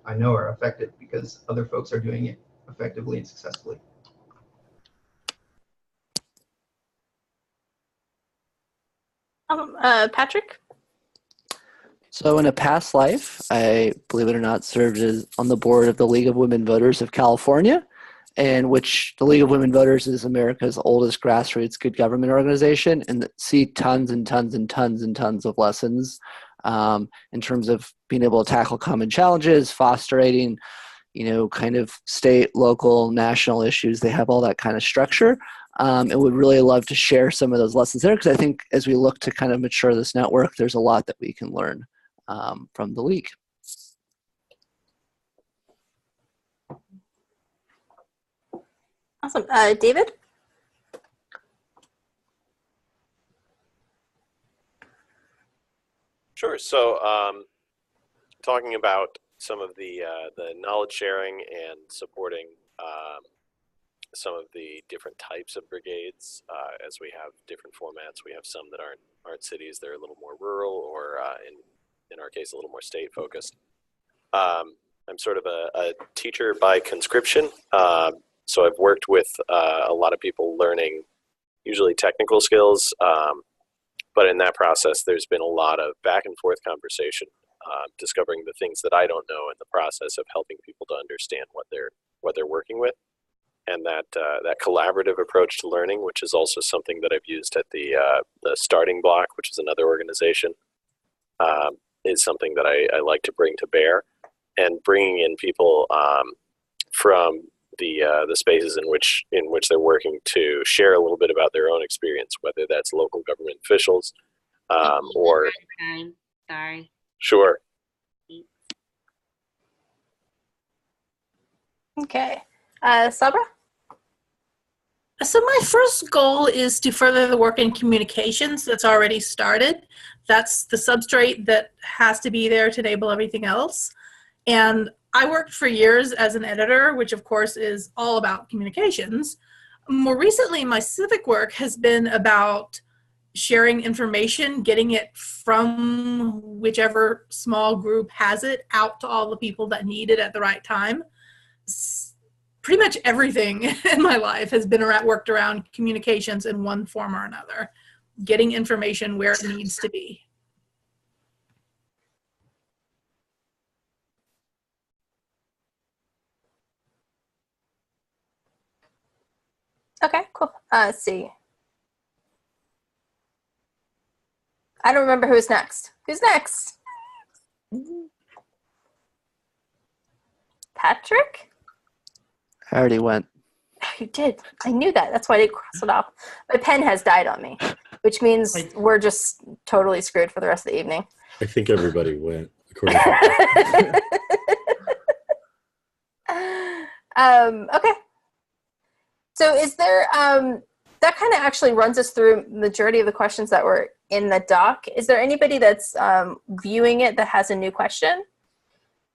I know are effective because other folks are doing it effectively and successfully. Patrick? So in a past life, I, believe it or not, served on the board of the League of Women Voters of California, in which the League of Women Voters is America's oldest grassroots good government organization, and see tons and tons and tons and tons of lessons in terms of being able to tackle common challenges, fostering, kind of state, local, national issues. They have all that kind of structure. And would really love to share some of those lessons there, because I think as we look to kind of mature this network, there's a lot that we can learn from the league. Awesome. David? Sure. So talking about some of the knowledge sharing and supporting some of the different types of brigades, as we have different formats. We have some that aren't cities; they're a little more rural, or in our case, a little more state focused. I'm sort of a teacher by conscription, so I've worked with a lot of people learning usually technical skills, But in that process, there's been a lot of back and forth conversation, discovering the things that I don't know in the process of helping people to understand what they're working with. And that collaborative approach to learning, which is also something that I've used at the Starting Block, which is another organization, is something that I like to bring to bear. And bringing in people from the spaces in which they're working to share a little bit about their own experience, whether that's local government officials or. Sorry. Sure. Okay, Sabra. So my first goal is to further the work in communications that's already started. That's the substrate that has to be there to enable everything else. And I worked for years as an editor, which of course is all about communications. More recently, my civic work has been about sharing information, getting it from whichever small group has it out to all the people that need it at the right time. Pretty much everything in my life has been worked around communications in one form or another, getting information where it needs to be. Okay, cool. Let's see. I don't remember who's next. Who's next? Patrick? I already went. You did. I knew that. That's why I didn't cross it off. My pen has died on me, which means we're just totally screwed for the rest of the evening. I think everybody went. According to okay. So is there, that kind of actually runs us through the majority of the questions that were in the doc. Is there anybody that's viewing it that has a new question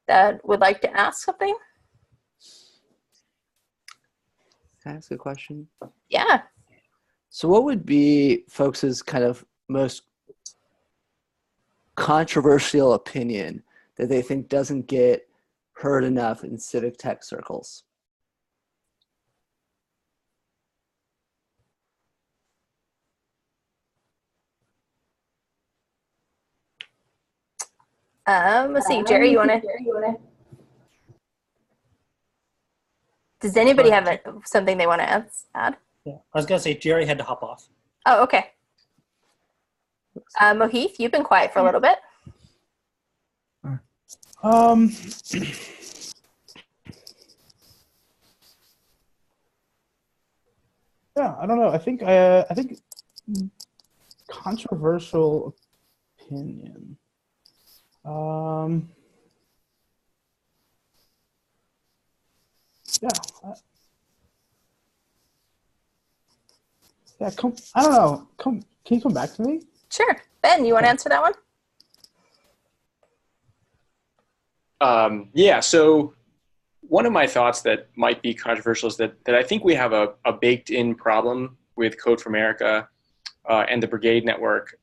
that would like to ask something? Can I ask a question? Yeah. So what would be folks' kind of most controversial opinion that they think doesn't get heard enough in civic tech circles? Let's see, Jerry, you wanna? Does anybody have something they want to add? Yeah, I was gonna say Jerry had to hop off. Oh, okay. Mohith, you've been quiet for a little bit. Yeah, I don't know. I think controversial opinion. Yeah. Yeah. I don't know. Can you come back to me? Sure. Ben, you want to answer that one? Yeah. So one of my thoughts that might be controversial is that I think we have a baked-in problem with Code for America and the Brigade Network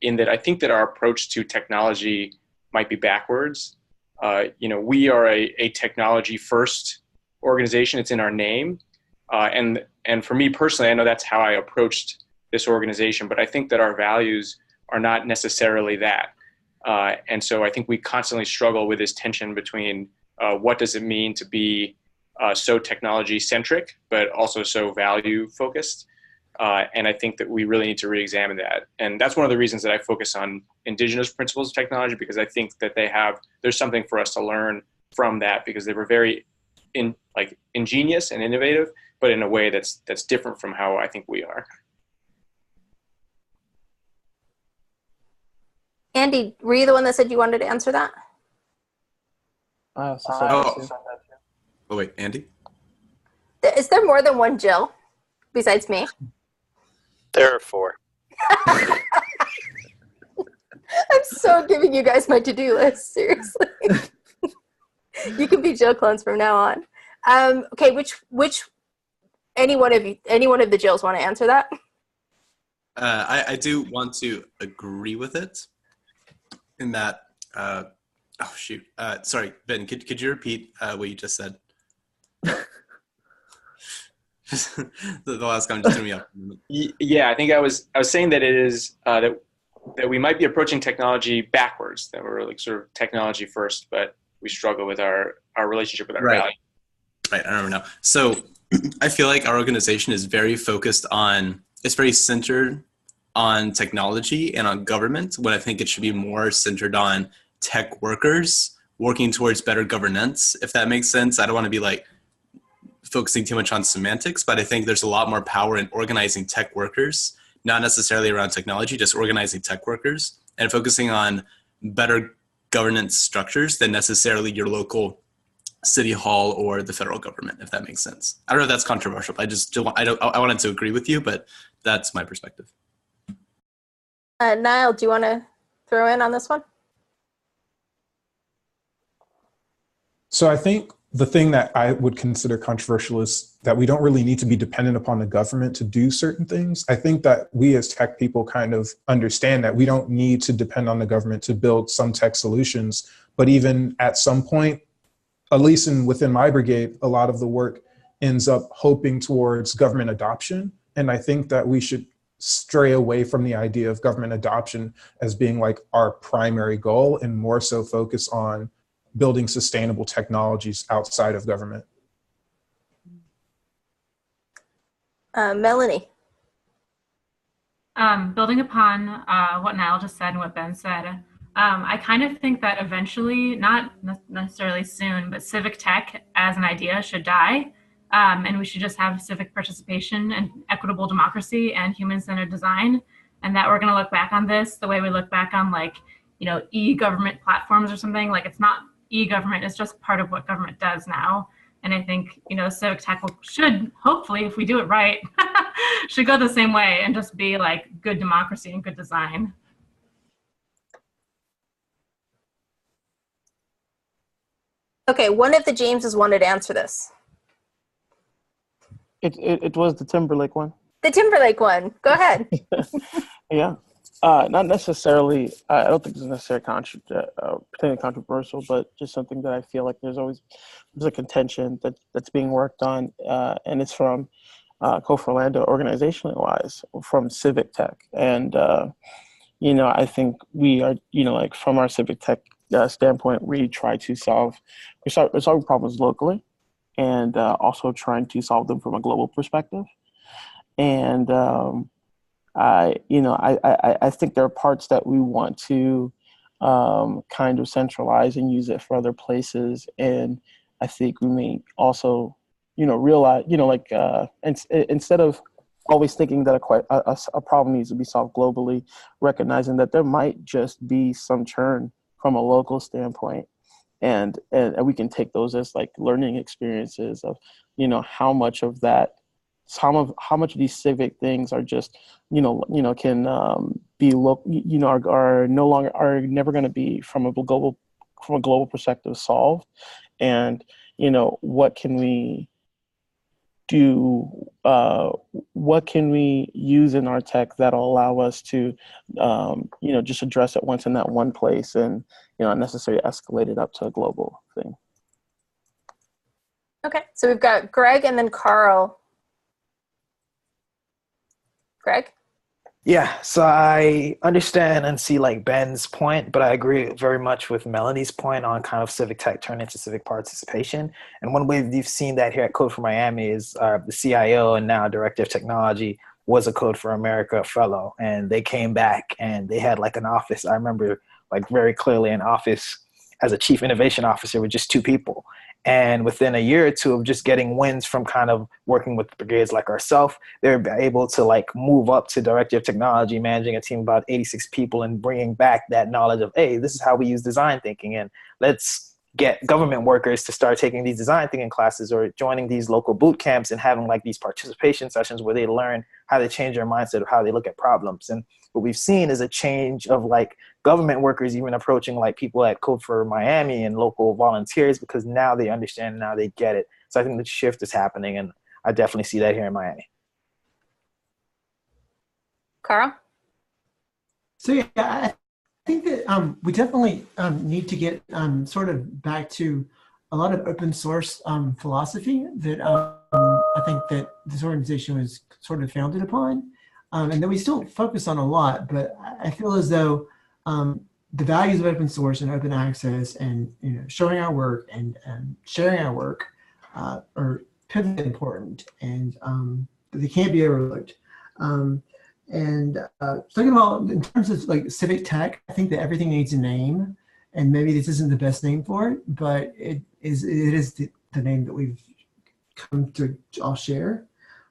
in that I think that our approach to technology might be backwards. We are a technology-first organization. It's in our name. And for me personally, I know that's how I approached this organization, but I think that our values are not necessarily that. And so I think we constantly struggle with this tension between what does it mean to be so technology-centric, but also so value-focused. And I think that we really need to re-examine that. And that's one of the reasons that I focus on indigenous principles of technology, because I think that there's something for us to learn from that, because they were very ingenious and innovative, but in a way that's different from how I think we are. Andy, were you the one that said you wanted to answer that? Oh, wait, Andy? Is there more than one Jill besides me? There are 4. I'm so giving you guys my to-do list, seriously. You can be Jill clones from now on. Okay, which any one of the Jills want to answer that? I do want to agree with it in that, sorry, Ben, could you repeat what you just said? the last comment just threw me off. Yeah, I think I was saying that it is that that we might be approaching technology backwards, that we're like sort of technology first, but we struggle with our relationship with our value. Right, I don't know. So I feel like our organization is very focused on, it's very centered on technology and on government, when I think it should be more centered on tech workers working towards better governance, if that makes sense. I don't want to be like focusing too much on semantics, but I think there's a lot more power in organizing tech workers, not necessarily around technology, just organizing tech workers and focusing on better governance structures than necessarily your local city hall or the federal government, if that makes sense. I don't know if that's controversial. I wanted to agree with you, but that's my perspective. Niall, do you want to throw in on this one? So I think the thing that I would consider controversial is that we don't really need to be dependent upon the government to do certain things. I think that we as tech people kind of understand that we don't need to depend on the government to build some tech solutions, but even at some point, at least within my brigade, a lot of the work ends up hoping towards government adoption. And I think that we should stray away from the idea of government adoption as being like our primary goal and more so focus on building sustainable technologies outside of government. Melanie. Building upon what Niall just said and what Ben said, I kind of think that eventually, not necessarily soon, but civic tech as an idea should die. And we should just have civic participation and equitable democracy and human-centered design. And that we're going to look back on this the way we look back on, like, e-government platforms or something. Like, it's not e-government, it's just part of what government does now. And I think, civic tech should, hopefully, if we do it right, should go the same way and just be like good democracy and good design. Okay, one of the Jameses wanted to answer this. It was the Timberlake one. The Timberlake one. Go ahead. Yeah. Not necessarily, I don't think it's necessarily particularly controversial, but just something that I feel like there's a contention that's being worked on, and it's from Code for Orlando organizationally wise, from civic tech. And, I think we are, like from our civic tech standpoint, we try to solve problems locally and also trying to solve them from a global perspective. And, I think there are parts that we want to kind of centralize and use it for other places. And I think we may also, realize, instead of always thinking that a problem needs to be solved globally, recognizing that there might just be some churn from a local standpoint. And we can take those as like learning experiences of, how much of that, how much of these civic things are just, can be are no longer, are never going to be from a global perspective solved. And, what can we do? What can we use in our tech that'll allow us to, just address it once in that one place and, not necessarily escalate it up to a global thing. Okay, so we've got Greg and then Carl. Greg? Yeah, so I understand and see like Ben's point, but I agree very much with Melanie's point on kind of civic tech turn into civic participation. And one way you've seen that here at Code for Miami is the CIO and now Director of Technology was a Code for America fellow, and they came back and they had like an office. I remember like very clearly an office as a chief innovation officer with just 2 people. And within a year or two of just getting wins from kind of working with brigades like ourselves, they're able to like move up to Director of Technology, managing a team of about 86 people and bringing back that knowledge of, hey, this is how we use design thinking. And let's get government workers to start taking these design thinking classes or joining these local boot camps and having like these participation sessions where they learn how to change their mindset of how they look at problems. And what we've seen is a change of like government workers even approaching like people at Code for Miami and local volunteers, because now they understand, now they get it. So I think the shift is happening, and I definitely see that here in Miami. Carl? So yeah, I think that we definitely need to get sort of back to a lot of open source philosophy that I think that this organization was sort of founded upon. and that we still focus on a lot, but I feel as though the values of open source and open access and showing our work and sharing our work are pivotal important, and they can't be overlooked. Talking about in terms of like civic tech, I think that everything needs a name, and maybe this isn't the best name for it, but it is the name that we've come to all share.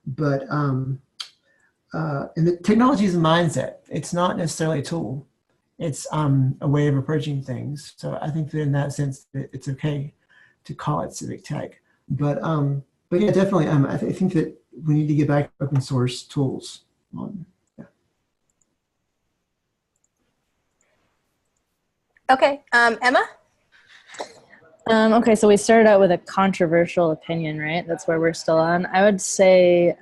But and the technology is a mindset. It's not necessarily a tool. It's a way of approaching things. So I think that in that sense, it's okay to call it civic tech. But yeah, definitely. I think that we need to get back to open source tools. Okay, Emma? Okay, so we started out with a controversial opinion, right? That's where we're still on. I would say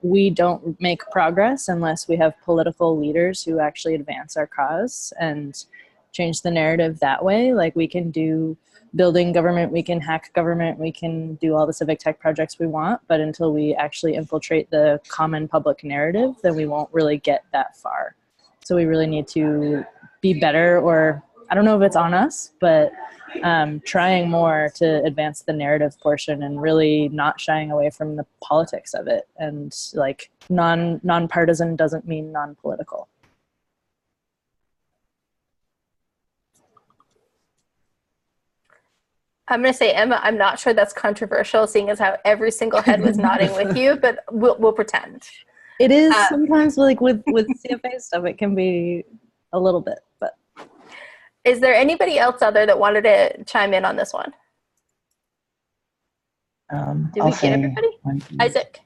we don't make progress unless we have political leaders who actually advance our cause and change the narrative that way. Like, we can do building government, we can hack government, we can do all the civic tech projects we want, but until we actually infiltrate the common public narrative, then we won't really get that far. So we really need to be better, or I don't know if it's on us, but trying more to advance the narrative portion and really not shying away from the politics of it. And like nonpartisan doesn't mean non-political. I'm going to say, Emma, I'm not sure that's controversial, seeing as how every single head was nodding with you, but we'll pretend. It is sometimes like with CFA stuff, it can be a little bit, but. Is there anybody else out there that wanted to chime in on this one? Did we get everybody? Isaac?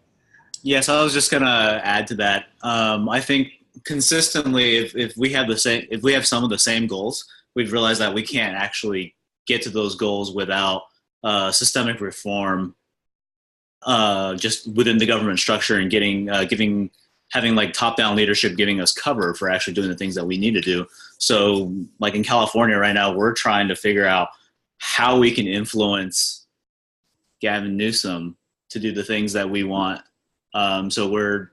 Yes, I was just gonna add to that. I think consistently, if we have some of the same goals, we've realized that we can't actually get to those goals without systemic reform, just within the government structure, and having like top-down leadership giving us cover for actually doing the things that we need to do. So like in California right now, we're trying to figure out how we can influence Gavin Newsom to do the things that we want. So we're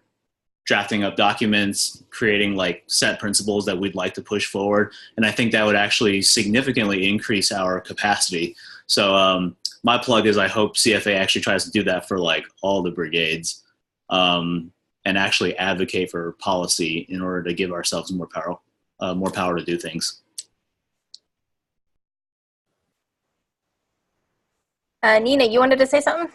drafting up documents, creating like set principles that we'd like to push forward. And I think that would actually significantly increase our capacity. So my plug is I hope CFA actually tries to do that for like all the brigades. And actually advocate for policy in order to give ourselves more power to do things. Nina, you wanted to say something?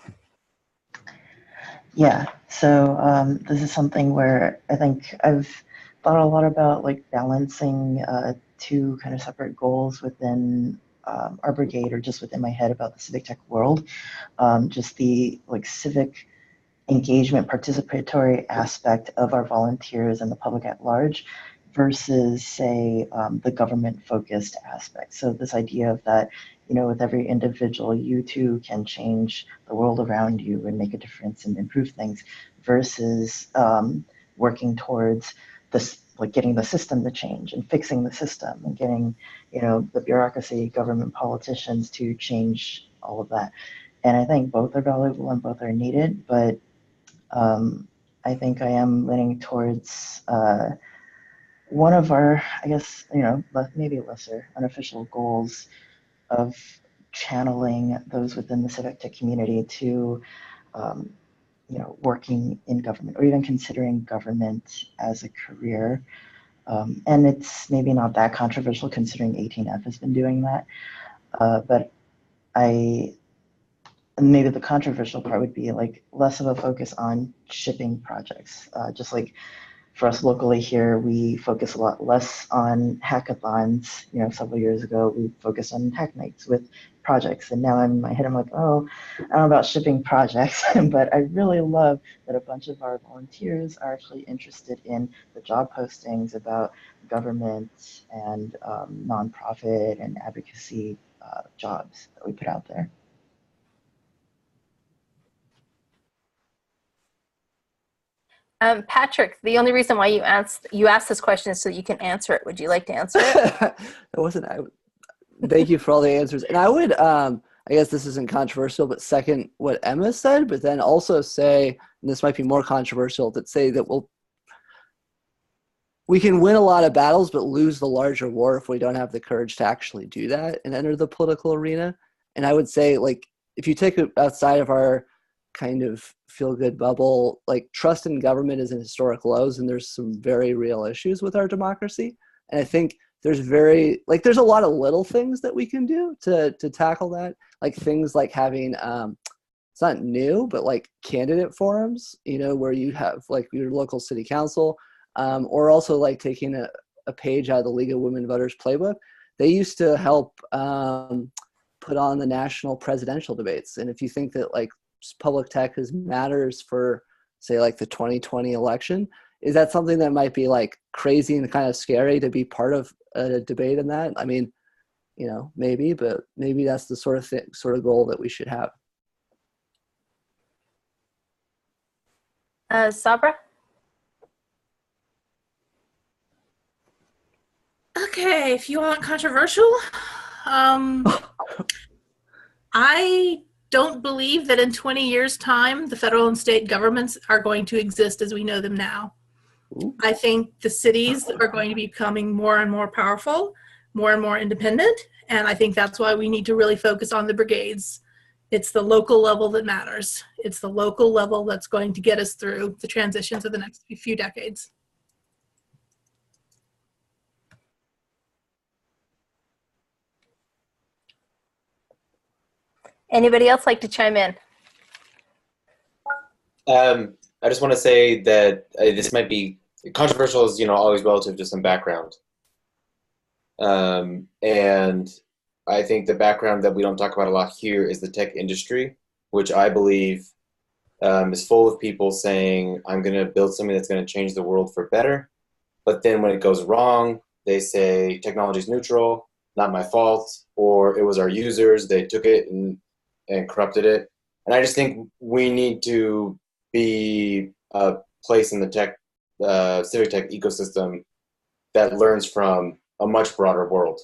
Yeah, so this is something where I think I've thought a lot about like balancing two kind of separate goals within our brigade, or just within my head about the civic tech world. Just the like civic engagement, participatory aspect of our volunteers and the public at large versus, say, the government-focused aspect. So this idea of that, with every individual, you too can change the world around you and make a difference and improve things, versus working towards this, like getting the system to change and fixing the system and getting, the bureaucracy, government, politicians to change all of that. And I think both are valuable and both are needed, but I think I am leaning towards one of our, I guess, maybe lesser unofficial goals of channeling those within the civic tech community to, working in government, or even considering government as a career. And it's maybe not that controversial considering 18F has been doing that, but maybe the controversial part would be like less of a focus on shipping projects. Just like for us locally here, we focus a lot less on hackathons. Several years ago, we focused on hack nights with projects. And now in my head, I'm like, oh, I don't know about shipping projects, but I really love that a bunch of our volunteers are actually interested in the job postings about government and nonprofit and advocacy jobs that we put out there. Patrick, the only reason why you asked this question is so you can answer it. Would you like to answer it? Thank you for all the answers. And I would, I guess this isn't controversial, but second what Emma said, but then also say, and this might be more controversial, that say that we can win a lot of battles, but lose the larger war if we don't have the courage to actually do that and enter the political arena. And I would say, like, if you take it outside of our kind of feel-good bubble, like, trust in government is in historic lows, and there's some very real issues with our democracy. And I think there's there's a lot of little things that we can do to tackle that, like things like having it's not new, but like candidate forums, where you have like your local city council, or also like taking a page out of the League of Women Voters playbook. They used to help put on the national presidential debates. And if you think that like public tech matters for, say, like the 2020 election, is that something that might be like crazy and kind of scary to be part of a debate in that? I mean, maybe, but maybe that's the sort of goal that we should have. Sabra? Okay, if you want controversial, I don't believe that in 20 years' time, the federal and state governments are going to exist as we know them now. I think the cities are going to be becoming more and more powerful, more and more independent, and I think that's why we need to really focus on the brigades. It's the local level that matters. It's the local level that's going to get us through the transitions of the next few decades. Anybody else like to chime in? I just want to say that this might be controversial, is always relative to some background, and I think the background that we don't talk about a lot here is the tech industry, which I believe is full of people saying, I'm going to build something that's going to change the world for better. But then when it goes wrong, they say technology is neutral, not my fault, or it was our users, they took it and corrupted it. And I just think we need to be a place in the civic tech ecosystem that learns from a much broader world.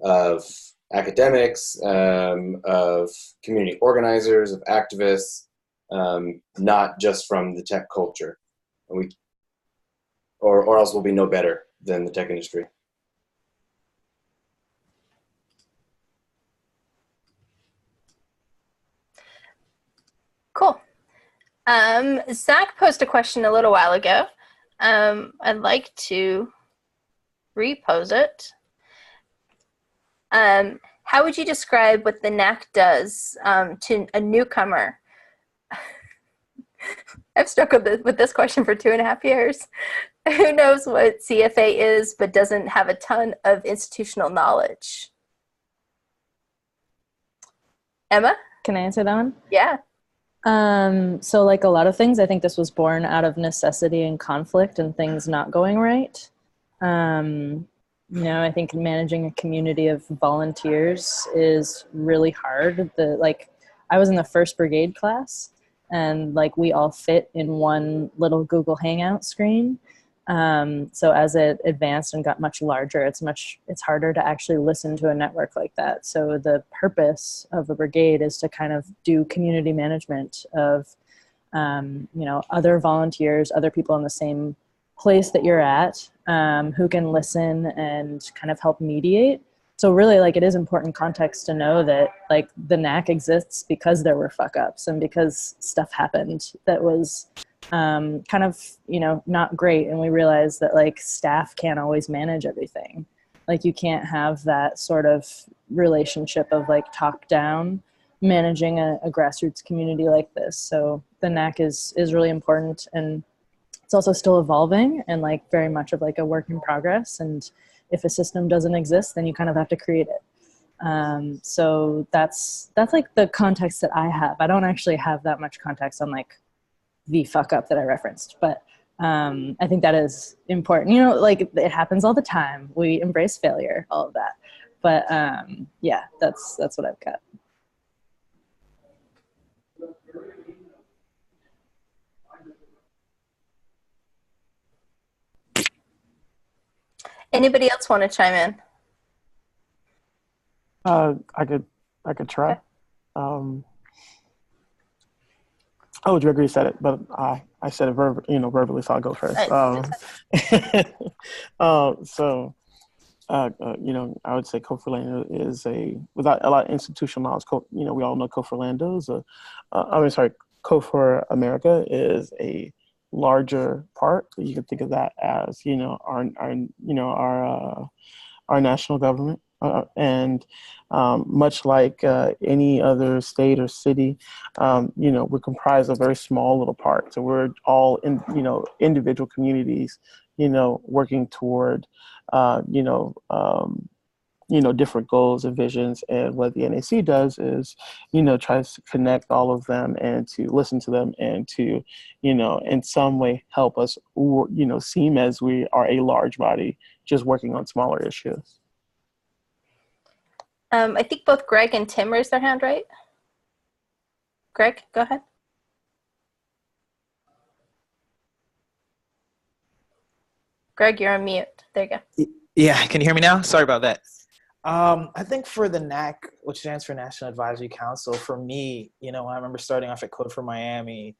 Of academics, of community organizers, of activists, not just from the tech culture. And or else we'll be no better than the tech industry. Cool. Zach posed a question a little while ago. I'd like to repose it. How would you describe what the NAC does to a newcomer? I've struggled with this question for 2.5 years. Who knows what CFA is but doesn't have a ton of institutional knowledge? Emma? Can I answer that one? Yeah. So like a lot of things, I think this was born out of necessity and conflict and things not going right. I think managing a community of volunteers is really hard. I was in the 1st Brigade class, and like we all fit in one little Google Hangout screen. So as it advanced and got much larger, it's harder to actually listen to a network like that. So the purpose of a brigade is to kind of do community management of, other volunteers, other people in the same place that you're at, who can listen and kind of help mediate. So really, like, it is important context to know that like the NAC exists because there were fuck ups and because stuff happened that was kind of, not great. And we realized that like staff can't always manage everything. Like you can't have that sort of relationship of like top down managing a grassroots community like this. So the NAC is really important, and it's also still evolving and like very much of like a work in progress. And if a system doesn't exist, then you kind of have to create it. So that's like the context that I have. I don't actually have that much context on like the fuck up that I referenced, but I think that is important. Like it happens all the time. We embrace failure, all of that. But yeah, that's what I've got. Anybody else want to chime in? I could try. Oh, Gregory said it, but I said it verbally, so I'll go first. I would say Code for Orlando is without a lot of institutional knowledge, we all know Code for Orlando is Code for America is a larger part. You can think of that as, our national government. And much like any other state or city, we're comprised of a very small little part. So we're all in, individual communities, working toward, different goals and visions. And what the NAC does is, tries to connect all of them and to listen to them and to, in some way help us, seem as we are a large body just working on smaller issues. I think both Greg and Tim raised their hand, right? Greg, go ahead. Greg, you're on mute. There you go. Yeah, can you hear me now? Sorry about that. I think for the NAC, which stands for National Advisory Council, for me, I remember starting off at Code for Miami,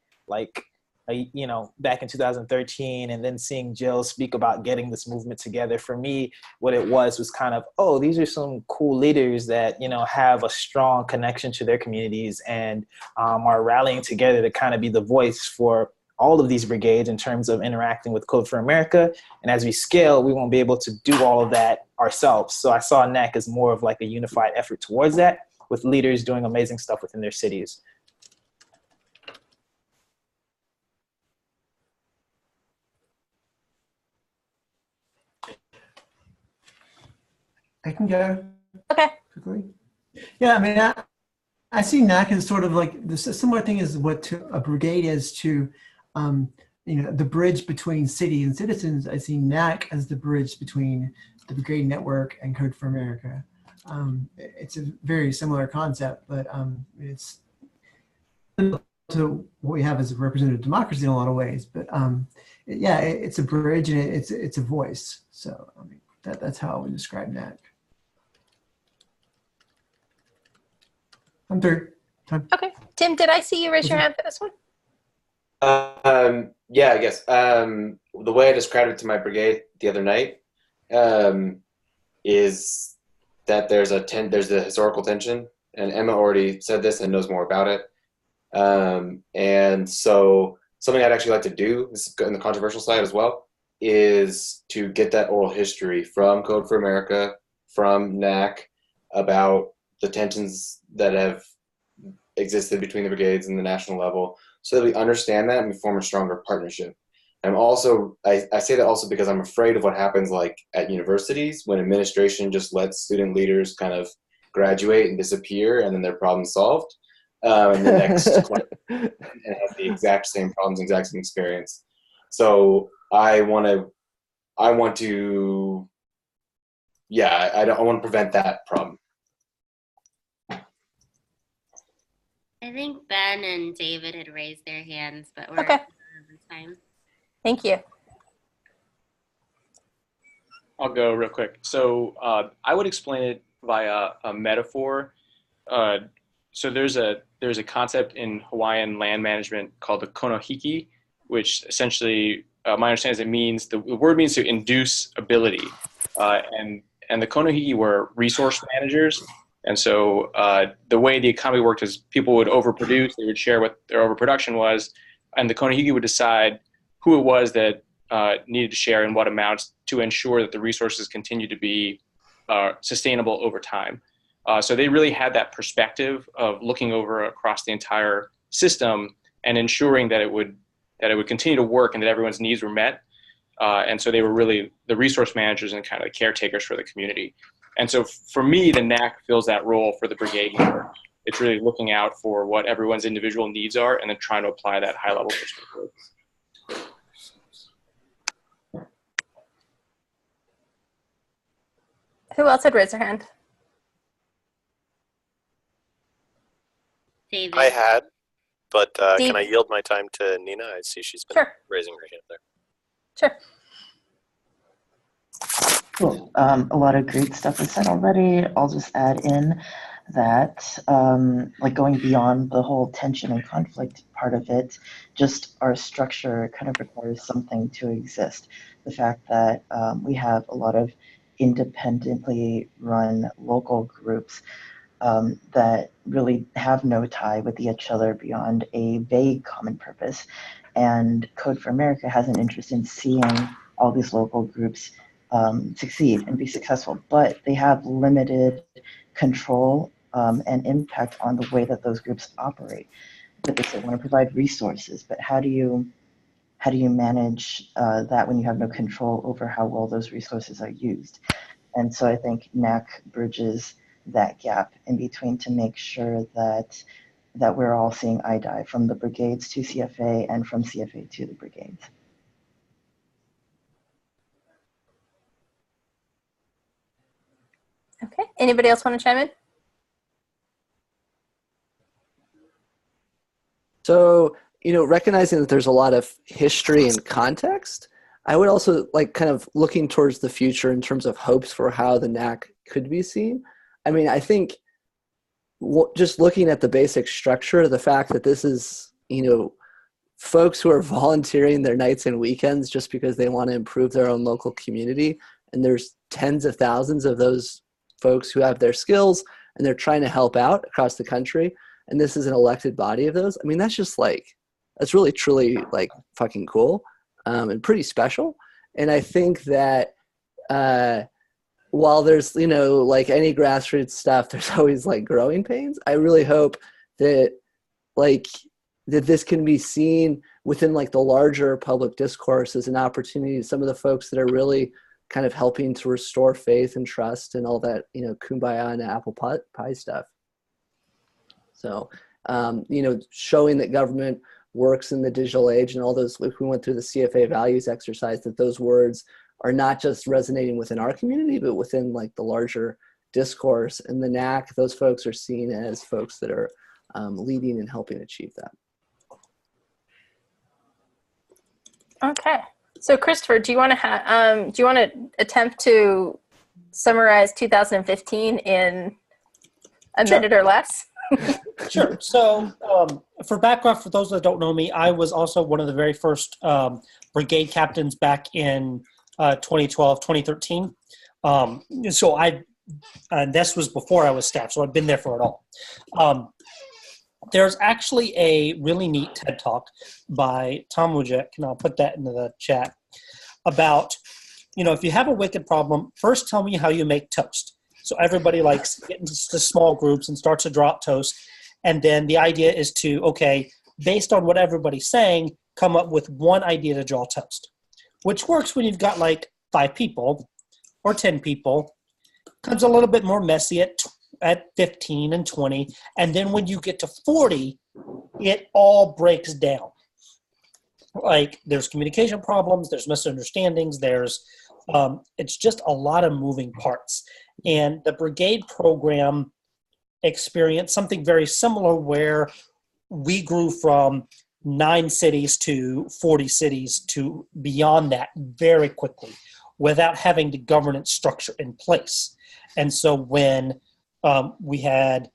back in 2013, and then seeing Jill speak about getting this movement together. For me, what it was kind of, these are some cool leaders that, have a strong connection to their communities and are rallying together to kind of be the voice for all of these brigades in terms of interacting with Code for America. And as we scale, we won't be able to do all of that ourselves. So I saw NAC as more of like a unified effort towards that, with leaders doing amazing stuff within their cities. I can go. Okay. Quickly. Yeah, I mean, I see NAC as sort of like the similar thing as what a brigade is to, the bridge between city and citizens. I see NAC as the bridge between the brigade network and Code for America. It's a very similar concept, but it's similar to what we have as a representative democracy in a lot of ways. But it's a bridge and it's a voice. So I mean, that's how I would describe NAC. I'm through. Time. Okay. Tim, did I see you raise your hand for this one? Yeah, I guess. The way I described it to my brigade the other night is that there's the historical tension, and Emma already said this and knows more about it. And so something I'd actually like to do, this is in the controversial side as well, is to get that oral history from Code for America, from NAC, about the tensions that have existed between the brigades and the national level, so that we understand that and we form a stronger partnership. And also, I say that also because I'm afraid of what happens like at universities when administration just lets student leaders kind of graduate and disappear and then their problem's solved. And the next and have the exact same problems, exact same experience. So I want to prevent that problem. I think Ben and David had raised their hands, but we're okay. out of time. Thank you. I'll go real quick. So I would explain it via a metaphor. So there's a concept in Hawaiian land management called the konohiki, which essentially, my understanding is it means, the word means to induce ability. And the konohiki were resource managers. And so the way the economy worked is people would overproduce, they would share what their overproduction was, and the konohiki would decide who it was that needed to share in what amounts to ensure that the resources continue to be sustainable over time. So they really had that perspective of looking over across the entire system and ensuring that it would continue to work and that everyone's needs were met. And so they were really the resource managers and kind of the caretakers for the community. And so for me, the NAC fills that role for the brigade leader. It's really looking out for what everyone's individual needs are and then trying to apply that high level perspective. Who else had raised their hand? David. I had, but can I yield my time to Nina? I see she's been raising her hand there. Sure. Cool. A lot of great stuff was said already. I'll just add in that, like going beyond the whole tension and conflict part of it, just our structure kind of requires something to exist. The fact that we have a lot of independently run local groups that really have no tie with each other beyond a vague common purpose. And Code for America has an interest in seeing all these local groups succeed and be successful, but they have limited control and impact on the way that those groups operate. But they still want to provide resources, but how do you manage that when you have no control over how well those resources are used? And so I think NAC bridges that gap in between to make sure that we're all seeing eye to eye, from the brigades to CFA and from CFA to the brigades. Okay, anybody else want to chime in? So, recognizing that there's a lot of history and context, I would also like kind of looking towards the future in terms of hopes for how the NAC could be seen. I mean, I think just looking at the basic structure, the fact that this is, folks who are volunteering their nights and weekends just because they want to improve their own local community, and there's tens of thousands of those folks who have their skills and they're trying to help out across the country, and this is an elected body of those. I mean, that's just that's really truly fucking cool and pretty special. And I think that while there's any grassroots stuff, there's always growing pains. I really hope that that this can be seen within the larger public discourse as an opportunity. Some of the folks that are really kind of helping to restore faith and trust and all that, kumbaya and apple pie stuff. So, showing that government works in the digital age and all those, if we went through the CFA values exercise, that those words are not just resonating within our community, but within the larger discourse. And the NAC, those folks are seen as folks that are leading and helping achieve that. Okay. So Christopher, do you want to attempt to summarize 2015 in a minute or less? Sure. So for background, for those that don't know me, I was also one of the very first brigade captains back in 2012, 2013. So this was before I was staff, so I've been there for it all. There's actually a really neat TED Talk by Tom Wojcik, and I'll put that into the chat, about, if you have a wicked problem, first tell me how you make toast. So everybody likes getting into small groups and starts to draw up toast. And then the idea is to, okay, based on what everybody's saying, come up with one idea to draw toast, which works when you've got 5 people or 10 people. Comes a little bit more messy at 15 and 20. And then when you get to 40, it all breaks down. There's communication problems, there's misunderstandings, it's just a lot of moving parts. And the brigade program experienced something very similar, where we grew from 9 cities to 40 cities to beyond that very quickly without having the governance structure in place. And so when we had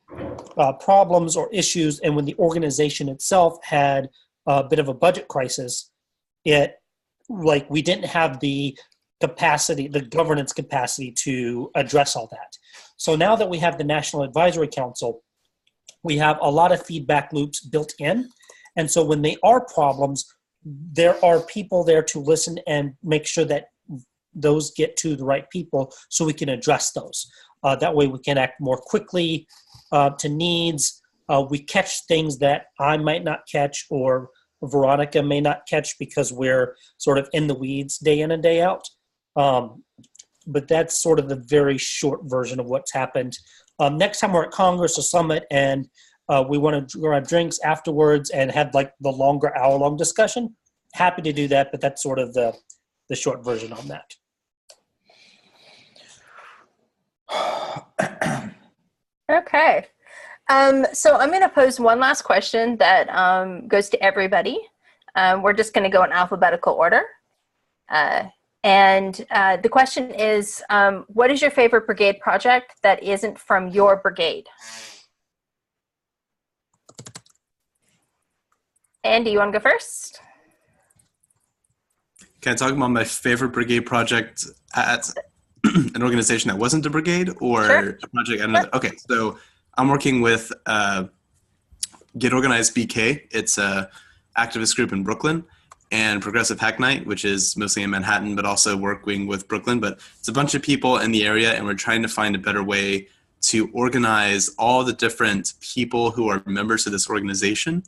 problems or issues, and when the organization itself had a bit of a budget crisis, we didn't have the capacity, the governance capacity to address all that. So now that we have the National Advisory Council, we have a lot of feedback loops built in. And so when there are problems, there are people there to listen and make sure that those get to the right people so we can address those. That way we can act more quickly to needs. We catch things that I might not catch, or Veronica may not catch, because we're sort of in the weeds day in and day out. But that's sort of the very short version of what's happened. Next time we're at Congress or Summit, and we want to grab drinks afterwards and have the longer hour-long discussion, happy to do that, but that's sort of the short version on that. Okay. So I'm going to pose one last question that goes to everybody. We're just going to go in alphabetical order. And the question is, what is your favorite brigade project that isn't from your brigade? Andy, you want to go first? Can I talk about my favorite brigade project at an organization that wasn't a brigade, or Sure. a project at another? Okay, so I'm working with Get Organized BK. It's a activist group in Brooklyn, and Progressive Hack Night, which is mostly in Manhattan, but also working with Brooklyn. But it's a bunch of people in the area, and we're trying to find a better way to organize all the different people who are members of this organization.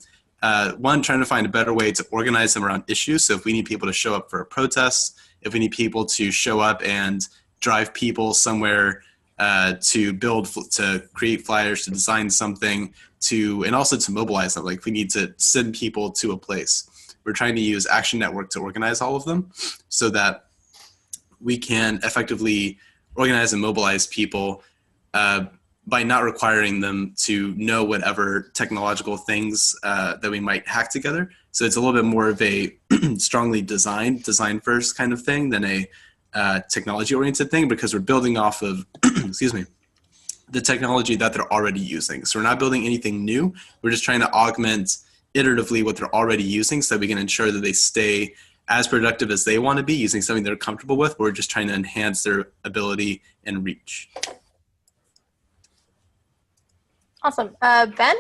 One, trying to find a better way to organize them around issues. So if we need people to show up for a protest, if we need people to show up and drive people somewhere to create flyers, to design something, and also to mobilize them. Like, we need to send people to a place. We're trying to use Action Network to organize all of them so that we can effectively organize and mobilize people by not requiring them to know whatever technological things that we might hack together. So it's a little bit more of a strongly design first kind of thing than a technology-oriented thing, because we're building off of, excuse me, the technology that they're already using. So we're not building anything new. We're just trying to augment iteratively what they're already using so that we can ensure that they stay as productive as they want to be using something they're comfortable with. We're just trying to enhance their ability and reach. Awesome. Ben?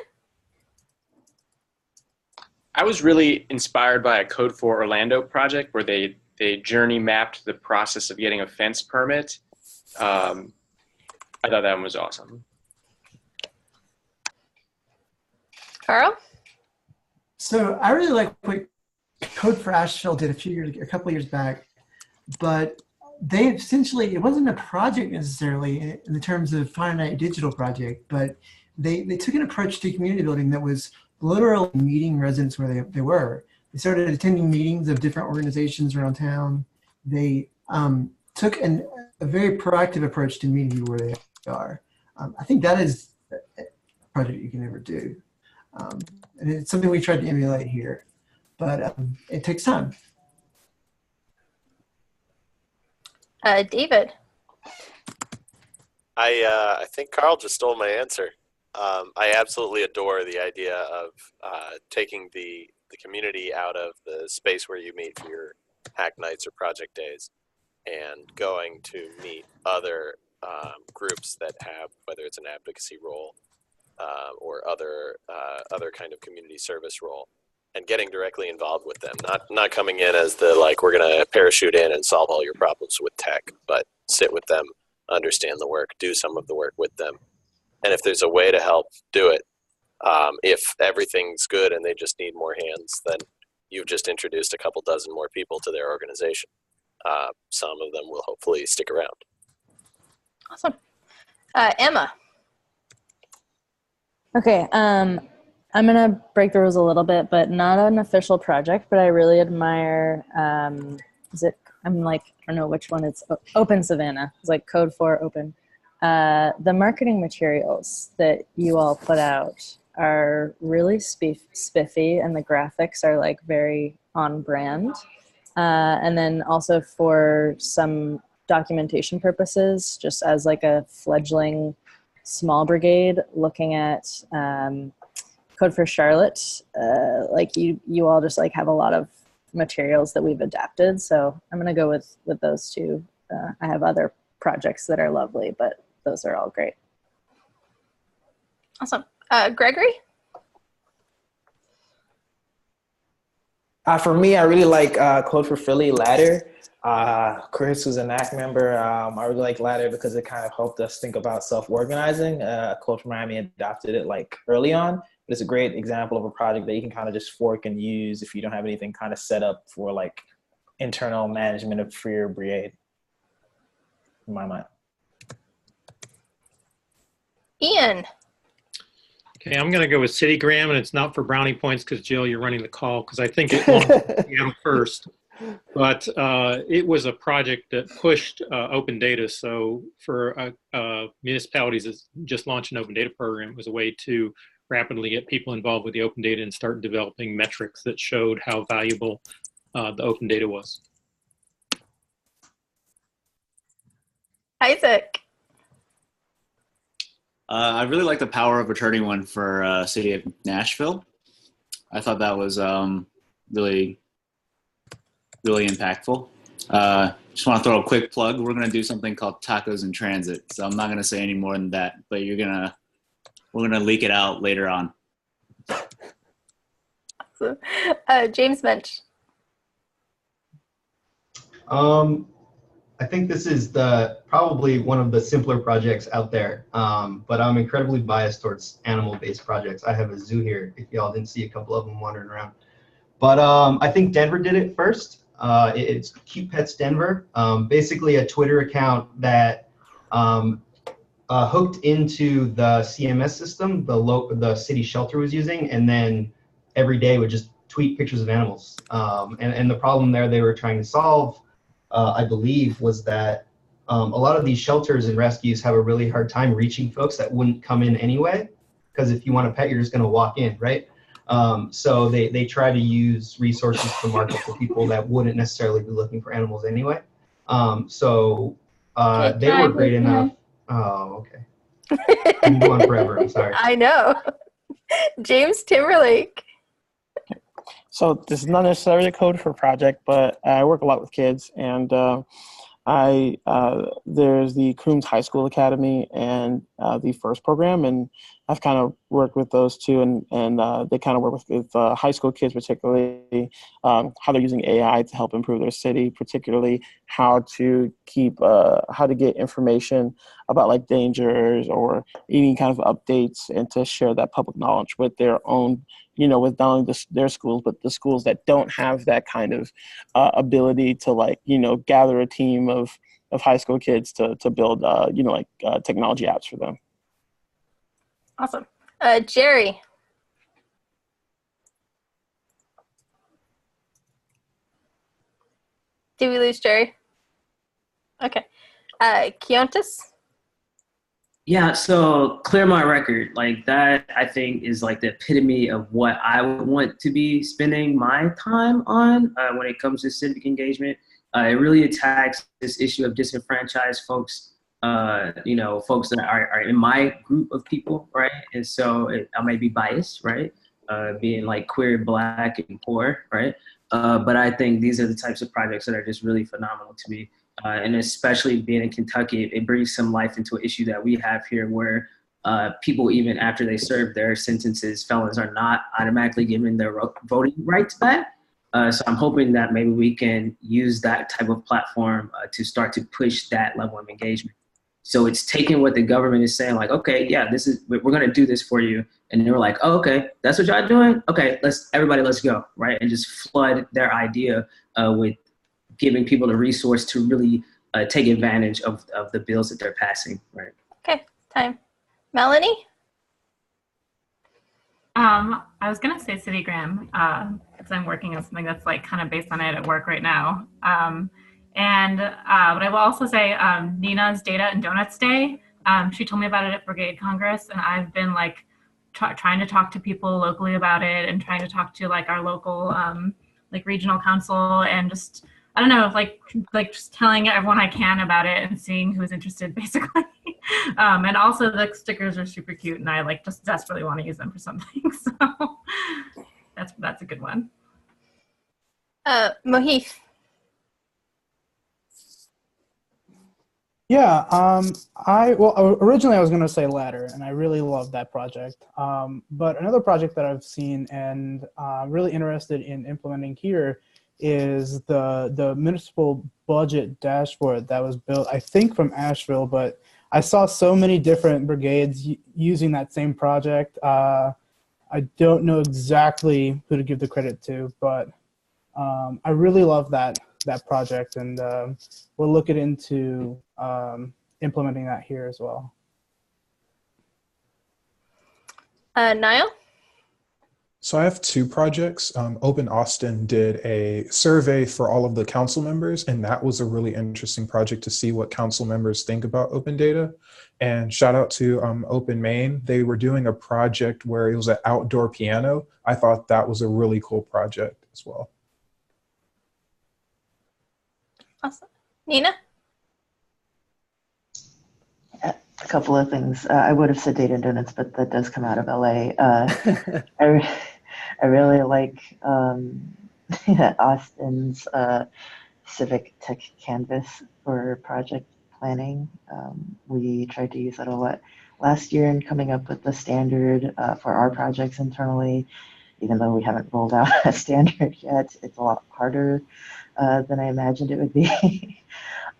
I was really inspired by a Code for Orlando project where they journey mapped the process of getting a fence permit. I thought that one was awesome. Carl? So I really like what Code for Asheville did a couple of years back, but they essentially, it wasn't a project necessarily in the terms of finite digital project, but they took an approach to community building that was literally meeting residents where they were. They started attending meetings of different organizations around town. They took a very proactive approach to meeting you where they are. I think that is a project you can never do. And it's something we tried to emulate here, but it takes time. David? I think Carl just stole my answer. I absolutely adore the idea of taking the community out of the space where you meet for your hack nights or project days and going to meet other groups that have, whether it's an advocacy role or other kind of community service role, and getting directly involved with them. Not coming in as the, like, we're going to parachute in and solve all your problems with tech, but sit with them, understand the work, do some of the work with them. And if there's a way to help, do it. If everything's good and they just need more hands, then you've just introduced a couple dozen more people to their organization. Some of them will hopefully stick around. Awesome. Emma? Okay, I'm gonna break the rules a little bit, but not an official project, but I really admire, I don't know which one it's, Open Savannah. It's like Code for Open. The marketing materials that you all put out are really spiffy, and the graphics are like very on brand. And then also for some documentation purposes, just as like a fledgling small brigade, looking at Code for Charlotte, like you all just like have a lot of materials that we've adapted. So I'm gonna go with those two. I have other projects that are lovely, but those are all great. Awesome. Gregory? For me, I really like Code for Philly, Ladder. Chris, who's a NAC member, I really like Ladder because it kind of helped us think about self-organizing. Code for Miami adopted it like early on, but it's a great example of a project that you can kind of just fork and use if you don't have anything kind of set up for like internal management for your brigade, in my mind. Ian? Okay, I'm going to go with CityGram, and it's not for brownie points because, Jill, you're running the call, because I think it launched first. But it was a project that pushed open data. So for municipalities that just launched an open data program, it was a way to rapidly get people involved with the open data and start developing metrics that showed how valuable the open data was. Isaac. I really like the power of attorney one for City of Nashville. I thought that was really, really impactful. Just want to throw a quick plug. We're going to do something called Tacos in Transit. So I'm not going to say any more than that, but we're going to leak it out later on. James Mensch. I think this is probably one of the simpler projects out there, but I'm incredibly biased towards animal-based projects. I have a zoo here, if y'all didn't see a couple of them wandering around. But I think Denver did it first. It's Cute Pets Denver, basically a Twitter account that hooked into the CMS system the city shelter was using, and then every day would just tweet pictures of animals. And the problem there they were trying to solve, I believe, was that a lot of these shelters and rescues have a really hard time reaching folks that wouldn't come in anyway, because if you want a pet, you're just going to walk in, right? So they try to use resources to market to people that wouldn't necessarily be looking for animals anyway. They were great enough. Oh, okay. I'm going forever. I'm sorry. I know. James Timberlake. So this is not necessarily a code for a project, but I work a lot with kids, and there's the Coombs High School Academy and the FIRST program, and I've kind of worked with those two, and they kind of work with high school kids, particularly how they're using AI to help improve their city, particularly how to get information about like dangers or any kind of updates, and to share that public knowledge with their own, with not only their schools, but the schools that don't have that kind of ability to gather a team of high school kids to build, technology apps for them. Awesome. Jerry. Did we lose Jerry? Okay. Keontis? Yeah, so clear my record. Like that, I think, is like the epitome of what I would want to be spending my time on when it comes to civic engagement. It really attacks this issue of disenfranchised folks, folks that are in my group of people, right? And so I may be biased, right? Being like queer, Black, and poor, right? But I think these are the types of projects that are just really phenomenal to me. And especially being in Kentucky, it brings some life into an issue that we have here where people, even after they serve their sentences, felons are not automatically given their voting rights back. So I'm hoping that maybe we can use that type of platform to start to push that level of engagement. So it's taking what the government is saying, like, okay, yeah, we're going to do this for you. And they were like, oh, okay, that's what y'all doing? Okay, let's go, right? And just flood their idea with giving people the resource to really take advantage of the bills that they're passing, right? Okay, time. Melanie? I was gonna say CityGram because I'm working on something that's like kind of based on it at work right now. But I will also say Nina's Data and Donuts Day. She told me about it at Brigade Congress, and I've been like trying to talk to people locally about it, and trying to talk to like our local like regional council, and just I don't know, like just telling everyone I can about it and seeing who's interested, basically. And also the stickers are super cute, and I like just desperately want to use them for something. So that's a good one. Mohit. Yeah, originally I was going to say Ladder, and I really love that project. But another project that I've seen and really interested in implementing here is the municipal budget dashboard that was built, I think, from Asheville, but I saw so many different brigades using that same project. I don't know exactly who to give the credit to, but I really love that project, and we're looking into implementing that here as well. Niall? So I have two projects. Open Austin did a survey for all of the council members, and that was a really interesting project to see what council members think about open data. And shout out to Open Maine. They were doing a project where it was an outdoor piano. I thought that was a really cool project as well. Awesome. Nina? A couple of things. I would have said Data and Donuts, but that does come out of LA. I really like Austin's civic tech canvas for project planning. We tried to use that a lot last year in coming up with the standard for our projects internally. Even though we haven't rolled out a standard yet, it's a lot harder than I imagined it would be.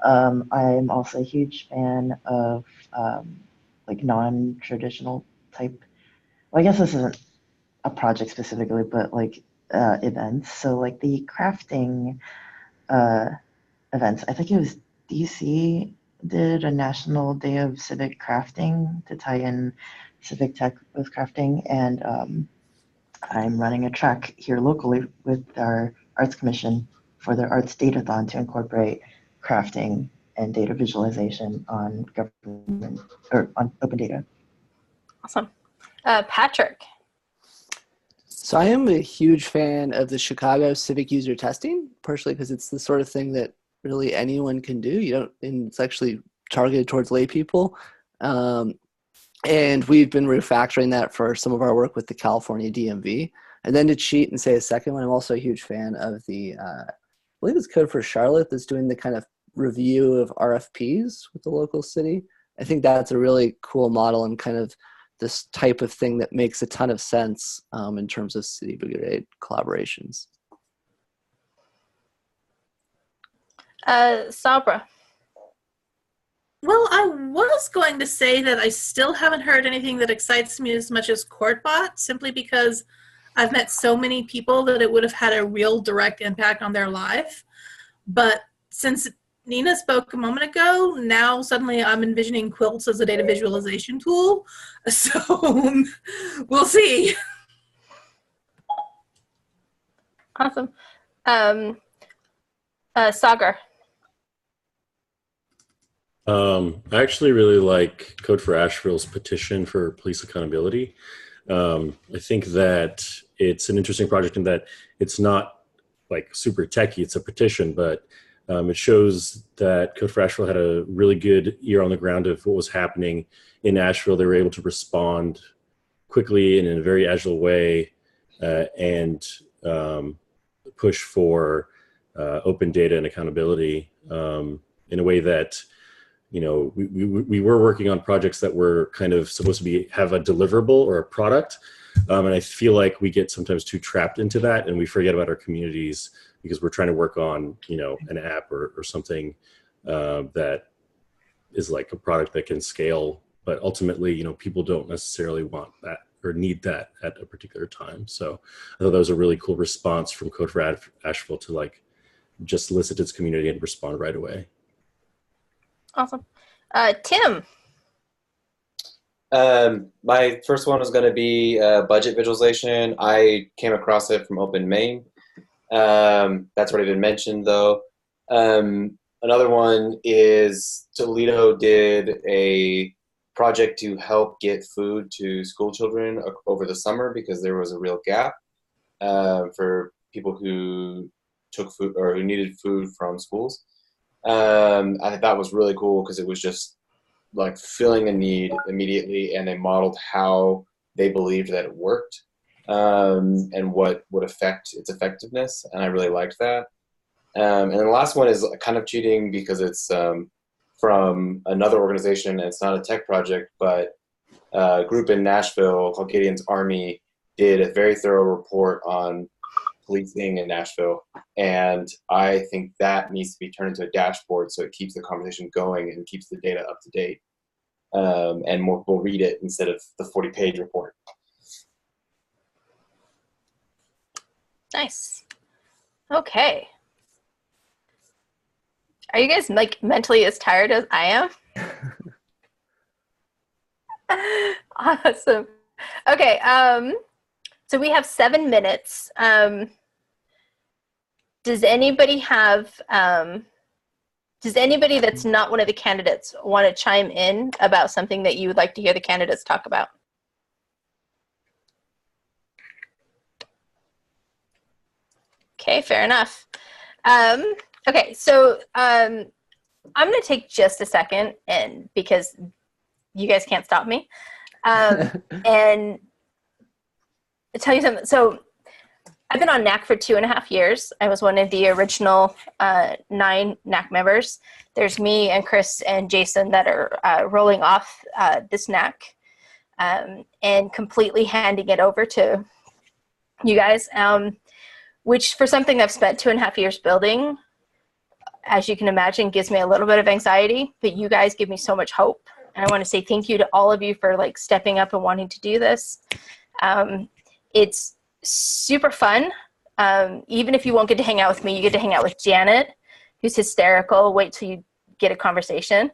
I'm also a huge fan of like non-traditional type. Well, I guess this isn't a project specifically, but like events. So like the crafting events. I think it was DC did a National Day of Civic Crafting to tie in civic tech with crafting, and I'm running a track here locally with our Arts Commission for their Arts Datathon to incorporate crafting and data visualization on government or on open data. Awesome. Patrick. So I am a huge fan of the Chicago civic user testing, partially because it's the sort of thing that really anyone can do. And it's actually targeted towards lay people. And we've been refactoring that for some of our work with the California DMV. And then to cheat and say a second one, I'm also a huge fan of the, I believe it's Code for Charlotte that's doing the kind of review of RFPs with the local city. I think that's a really cool model and kind of this type of thing that makes a ton of sense in terms of city brigade collaborations. Sabra. Well, I was going to say that I still haven't heard anything that excites me as much as CourtBot, simply because I've met so many people that it would have had a real direct impact on their life. But since Nina spoke a moment ago, now suddenly I'm envisioning quilts as a data visualization tool. So we'll see. Awesome. Sagar. I actually really like Code for Asheville's petition for police accountability. I think that it's an interesting project in that it's not like super techy, it's a petition, but it shows that Code for Asheville had a really good ear on the ground of what was happening in Asheville. They were able to respond quickly and in a very agile way and push for open data and accountability in a way that we were working on projects that were kind of supposed to have a deliverable or a product. And I feel like we get sometimes too trapped into that and we forget about our communities because we're trying to work on, an app or something that is like a product that can scale. But ultimately, people don't necessarily want that or need that at a particular time. So I thought that was a really cool response from Code for Asheville to like just listen to its community and respond right away. Awesome. Tim. My first one was going to be budget visualization. I came across it from Open Main. That's already been mentioned, though. Another one is Toledo did a project to help get food to school children over the summer because there was a real gap for people who took food or who needed food from schools. I think that was really cool because it was just like filling a need immediately, and they modeled how they believed that it worked and what would affect its effectiveness, and I really liked that. And then the last one is kind of cheating because it's from another organization, and it's not a tech project, but a group in Nashville called Gideon's Army did a very thorough report on policing in Nashville, and I think that needs to be turned into a dashboard so it keeps the conversation going and keeps the data up to date, and more people read it instead of the 40-page report. Nice. Okay. Are you guys like mentally as tired as I am? Awesome. Okay. So we have 7 minutes. Does anybody have, does anybody that's not one of the candidates want to chime in about something that you would like to hear the candidates talk about? Okay, fair enough. Okay, so I'm going to take just a second, and because you guys can't stop me. And to tell you something, so I've been on NAC for 2.5 years. I was one of the original 9 NAC members. There's me and Chris and Jason that are rolling off this NAC and completely handing it over to you guys, which for something I've spent 2.5 years building, as you can imagine, gives me a little bit of anxiety, but you guys give me so much hope. And I want to say thank you to all of you for like stepping up and wanting to do this. It's super fun. Even if you won't get to hang out with me, you get to hang out with Janet, who's hysterical. Wait till you get a conversation.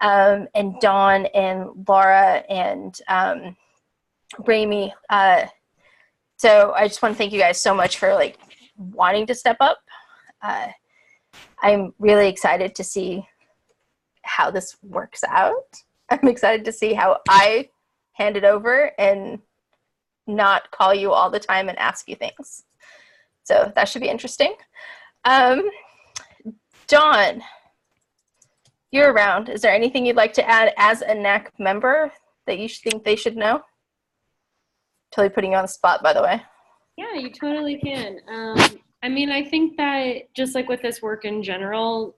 And Dawn and Laura and Rami. So I just want to thank you guys so much for like wanting to step up. I'm really excited to see how this works out. I'm excited to see how I hand it over and not call you all the time and ask you things. So that should be interesting. Dawn, you're around. Is there anything you'd like to add as a NAC member that you think they should know? Totally putting you on the spot, by the way. Yeah, you totally can. I mean, I think that just like with this work in general,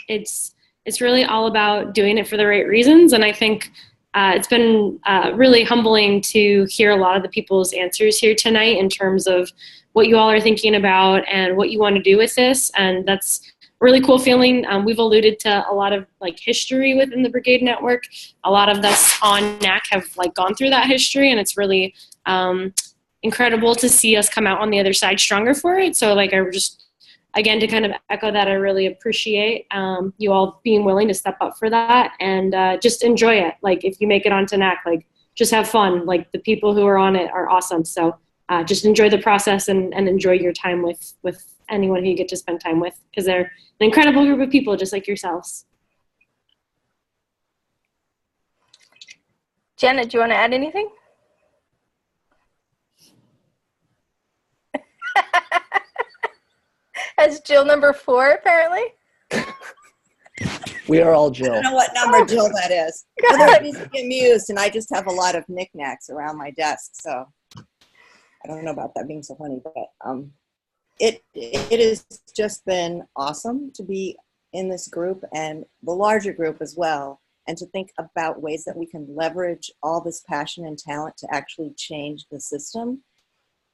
it's really all about doing it for the right reasons. And I think it's been really humbling to hear a lot of the people's answers here tonight in terms of what you all are thinking about and what you want to do with this. And that's a really cool feeling. We've alluded to a lot of like history within the Brigade Network. A lot of us on NAC have like gone through that history, and it's really incredible to see us come out on the other side stronger for it. So like I just, again, to kind of echo that, I really appreciate you all being willing to step up for that and just enjoy it. Like if you make it onto NAC, like just have fun. Like the people who are on it are awesome. So just enjoy the process and enjoy your time with anyone who you get to spend time with, because they're an incredible group of people just like yourselves. Janet, do you want to add anything? As Jill number 4, apparently. We are all Jill. I don't know what number Jill that is. Everybody's amused, and I just have a lot of knickknacks around my desk, so I don't know about that being so funny, but it has just been awesome to be in this group and the larger group as well, and to think about ways that we can leverage all this passion and talent to actually change the system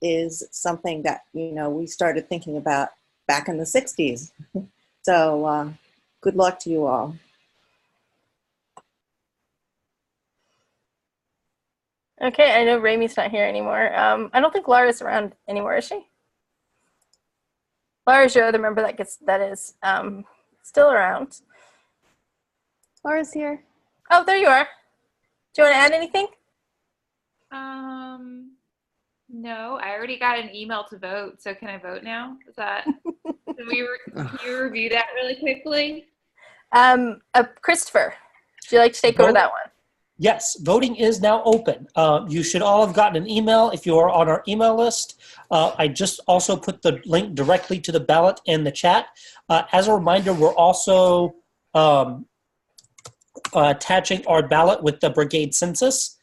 is something that, you know, we started thinking about back in the 60s. So good luck to you all. Okay, I know Rami's not here anymore. I don't think Laura's around anymore, is she? Laura's your other member that is still around. Laura's here. Oh, there you are. Do you want to add anything? No, I already got an email to vote, so can I vote now? Is that, can you review that really quickly? Christopher, would you like to take over that one? Yes, voting is now open. You should all have gotten an email if you are on our email list. I just also put the link directly to the ballot in the chat. As a reminder, we're also attaching our ballot with the brigade census.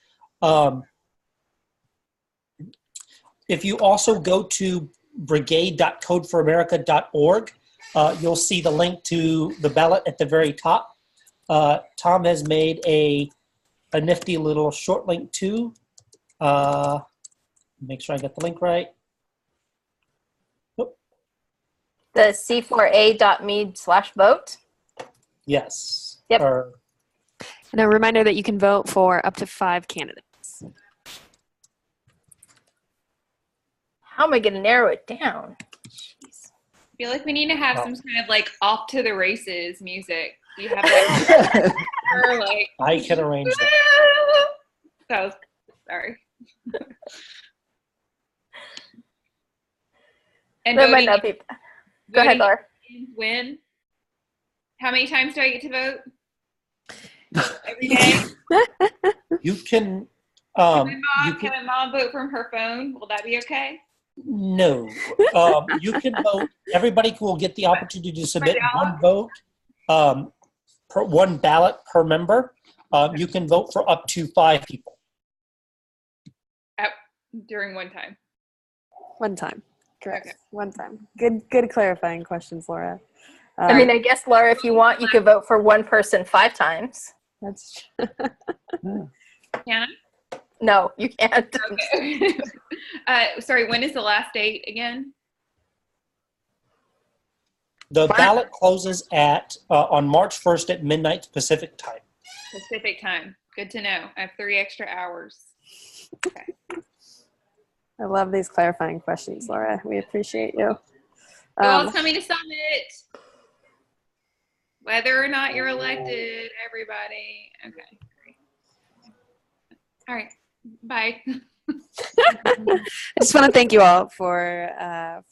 If you also go to brigade.codeforamerica.org, you'll see the link to the ballot at the very top. Tom has made a nifty little short link too. Make sure I get the link right. The c4a.me/vote? Yes. Yep. And a reminder that you can vote for up to 5 candidates. How am I going to narrow it down? I feel like we need to have some kind of like off to the races music. Do you have that? Or like, I can arrange that. That was, sorry. And that might not be. Go ahead, Laura. When? How many times do I get to vote? Every day? You can. Can my mom vote from her phone? Will that be okay? No. You can vote. Everybody will get the opportunity to submit one vote, per one ballot per member. You can vote for up to 5 people. During one time. One time. Correct. Okay. One time. Good clarifying questions, Laura. I mean, I guess, Laura, if you want, you could vote for one person 5 times. That's Can I? No, you can't. Okay. Sorry, when is the last date again? The ballot closes at on March 1st at midnight Pacific time. Pacific time. Good to know. I have 3 extra hours. Okay. I love these clarifying questions, Laura. We appreciate you. Who else coming to Summit? Whether or not you're elected, everybody. Okay. All right. Bye. I just want to thank you all for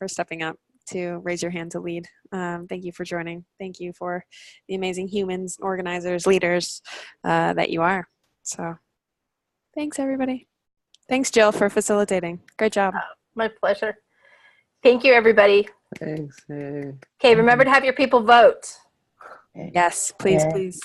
stepping up to raise your hand to lead. Thank you for joining. Thank you for the amazing humans, organizers, leaders that you are. So thanks, everybody. Thanks, Jill, for facilitating. Great job. My pleasure. Thank you, everybody. Thanks. Okay, remember to have your people vote. Yes, please, please.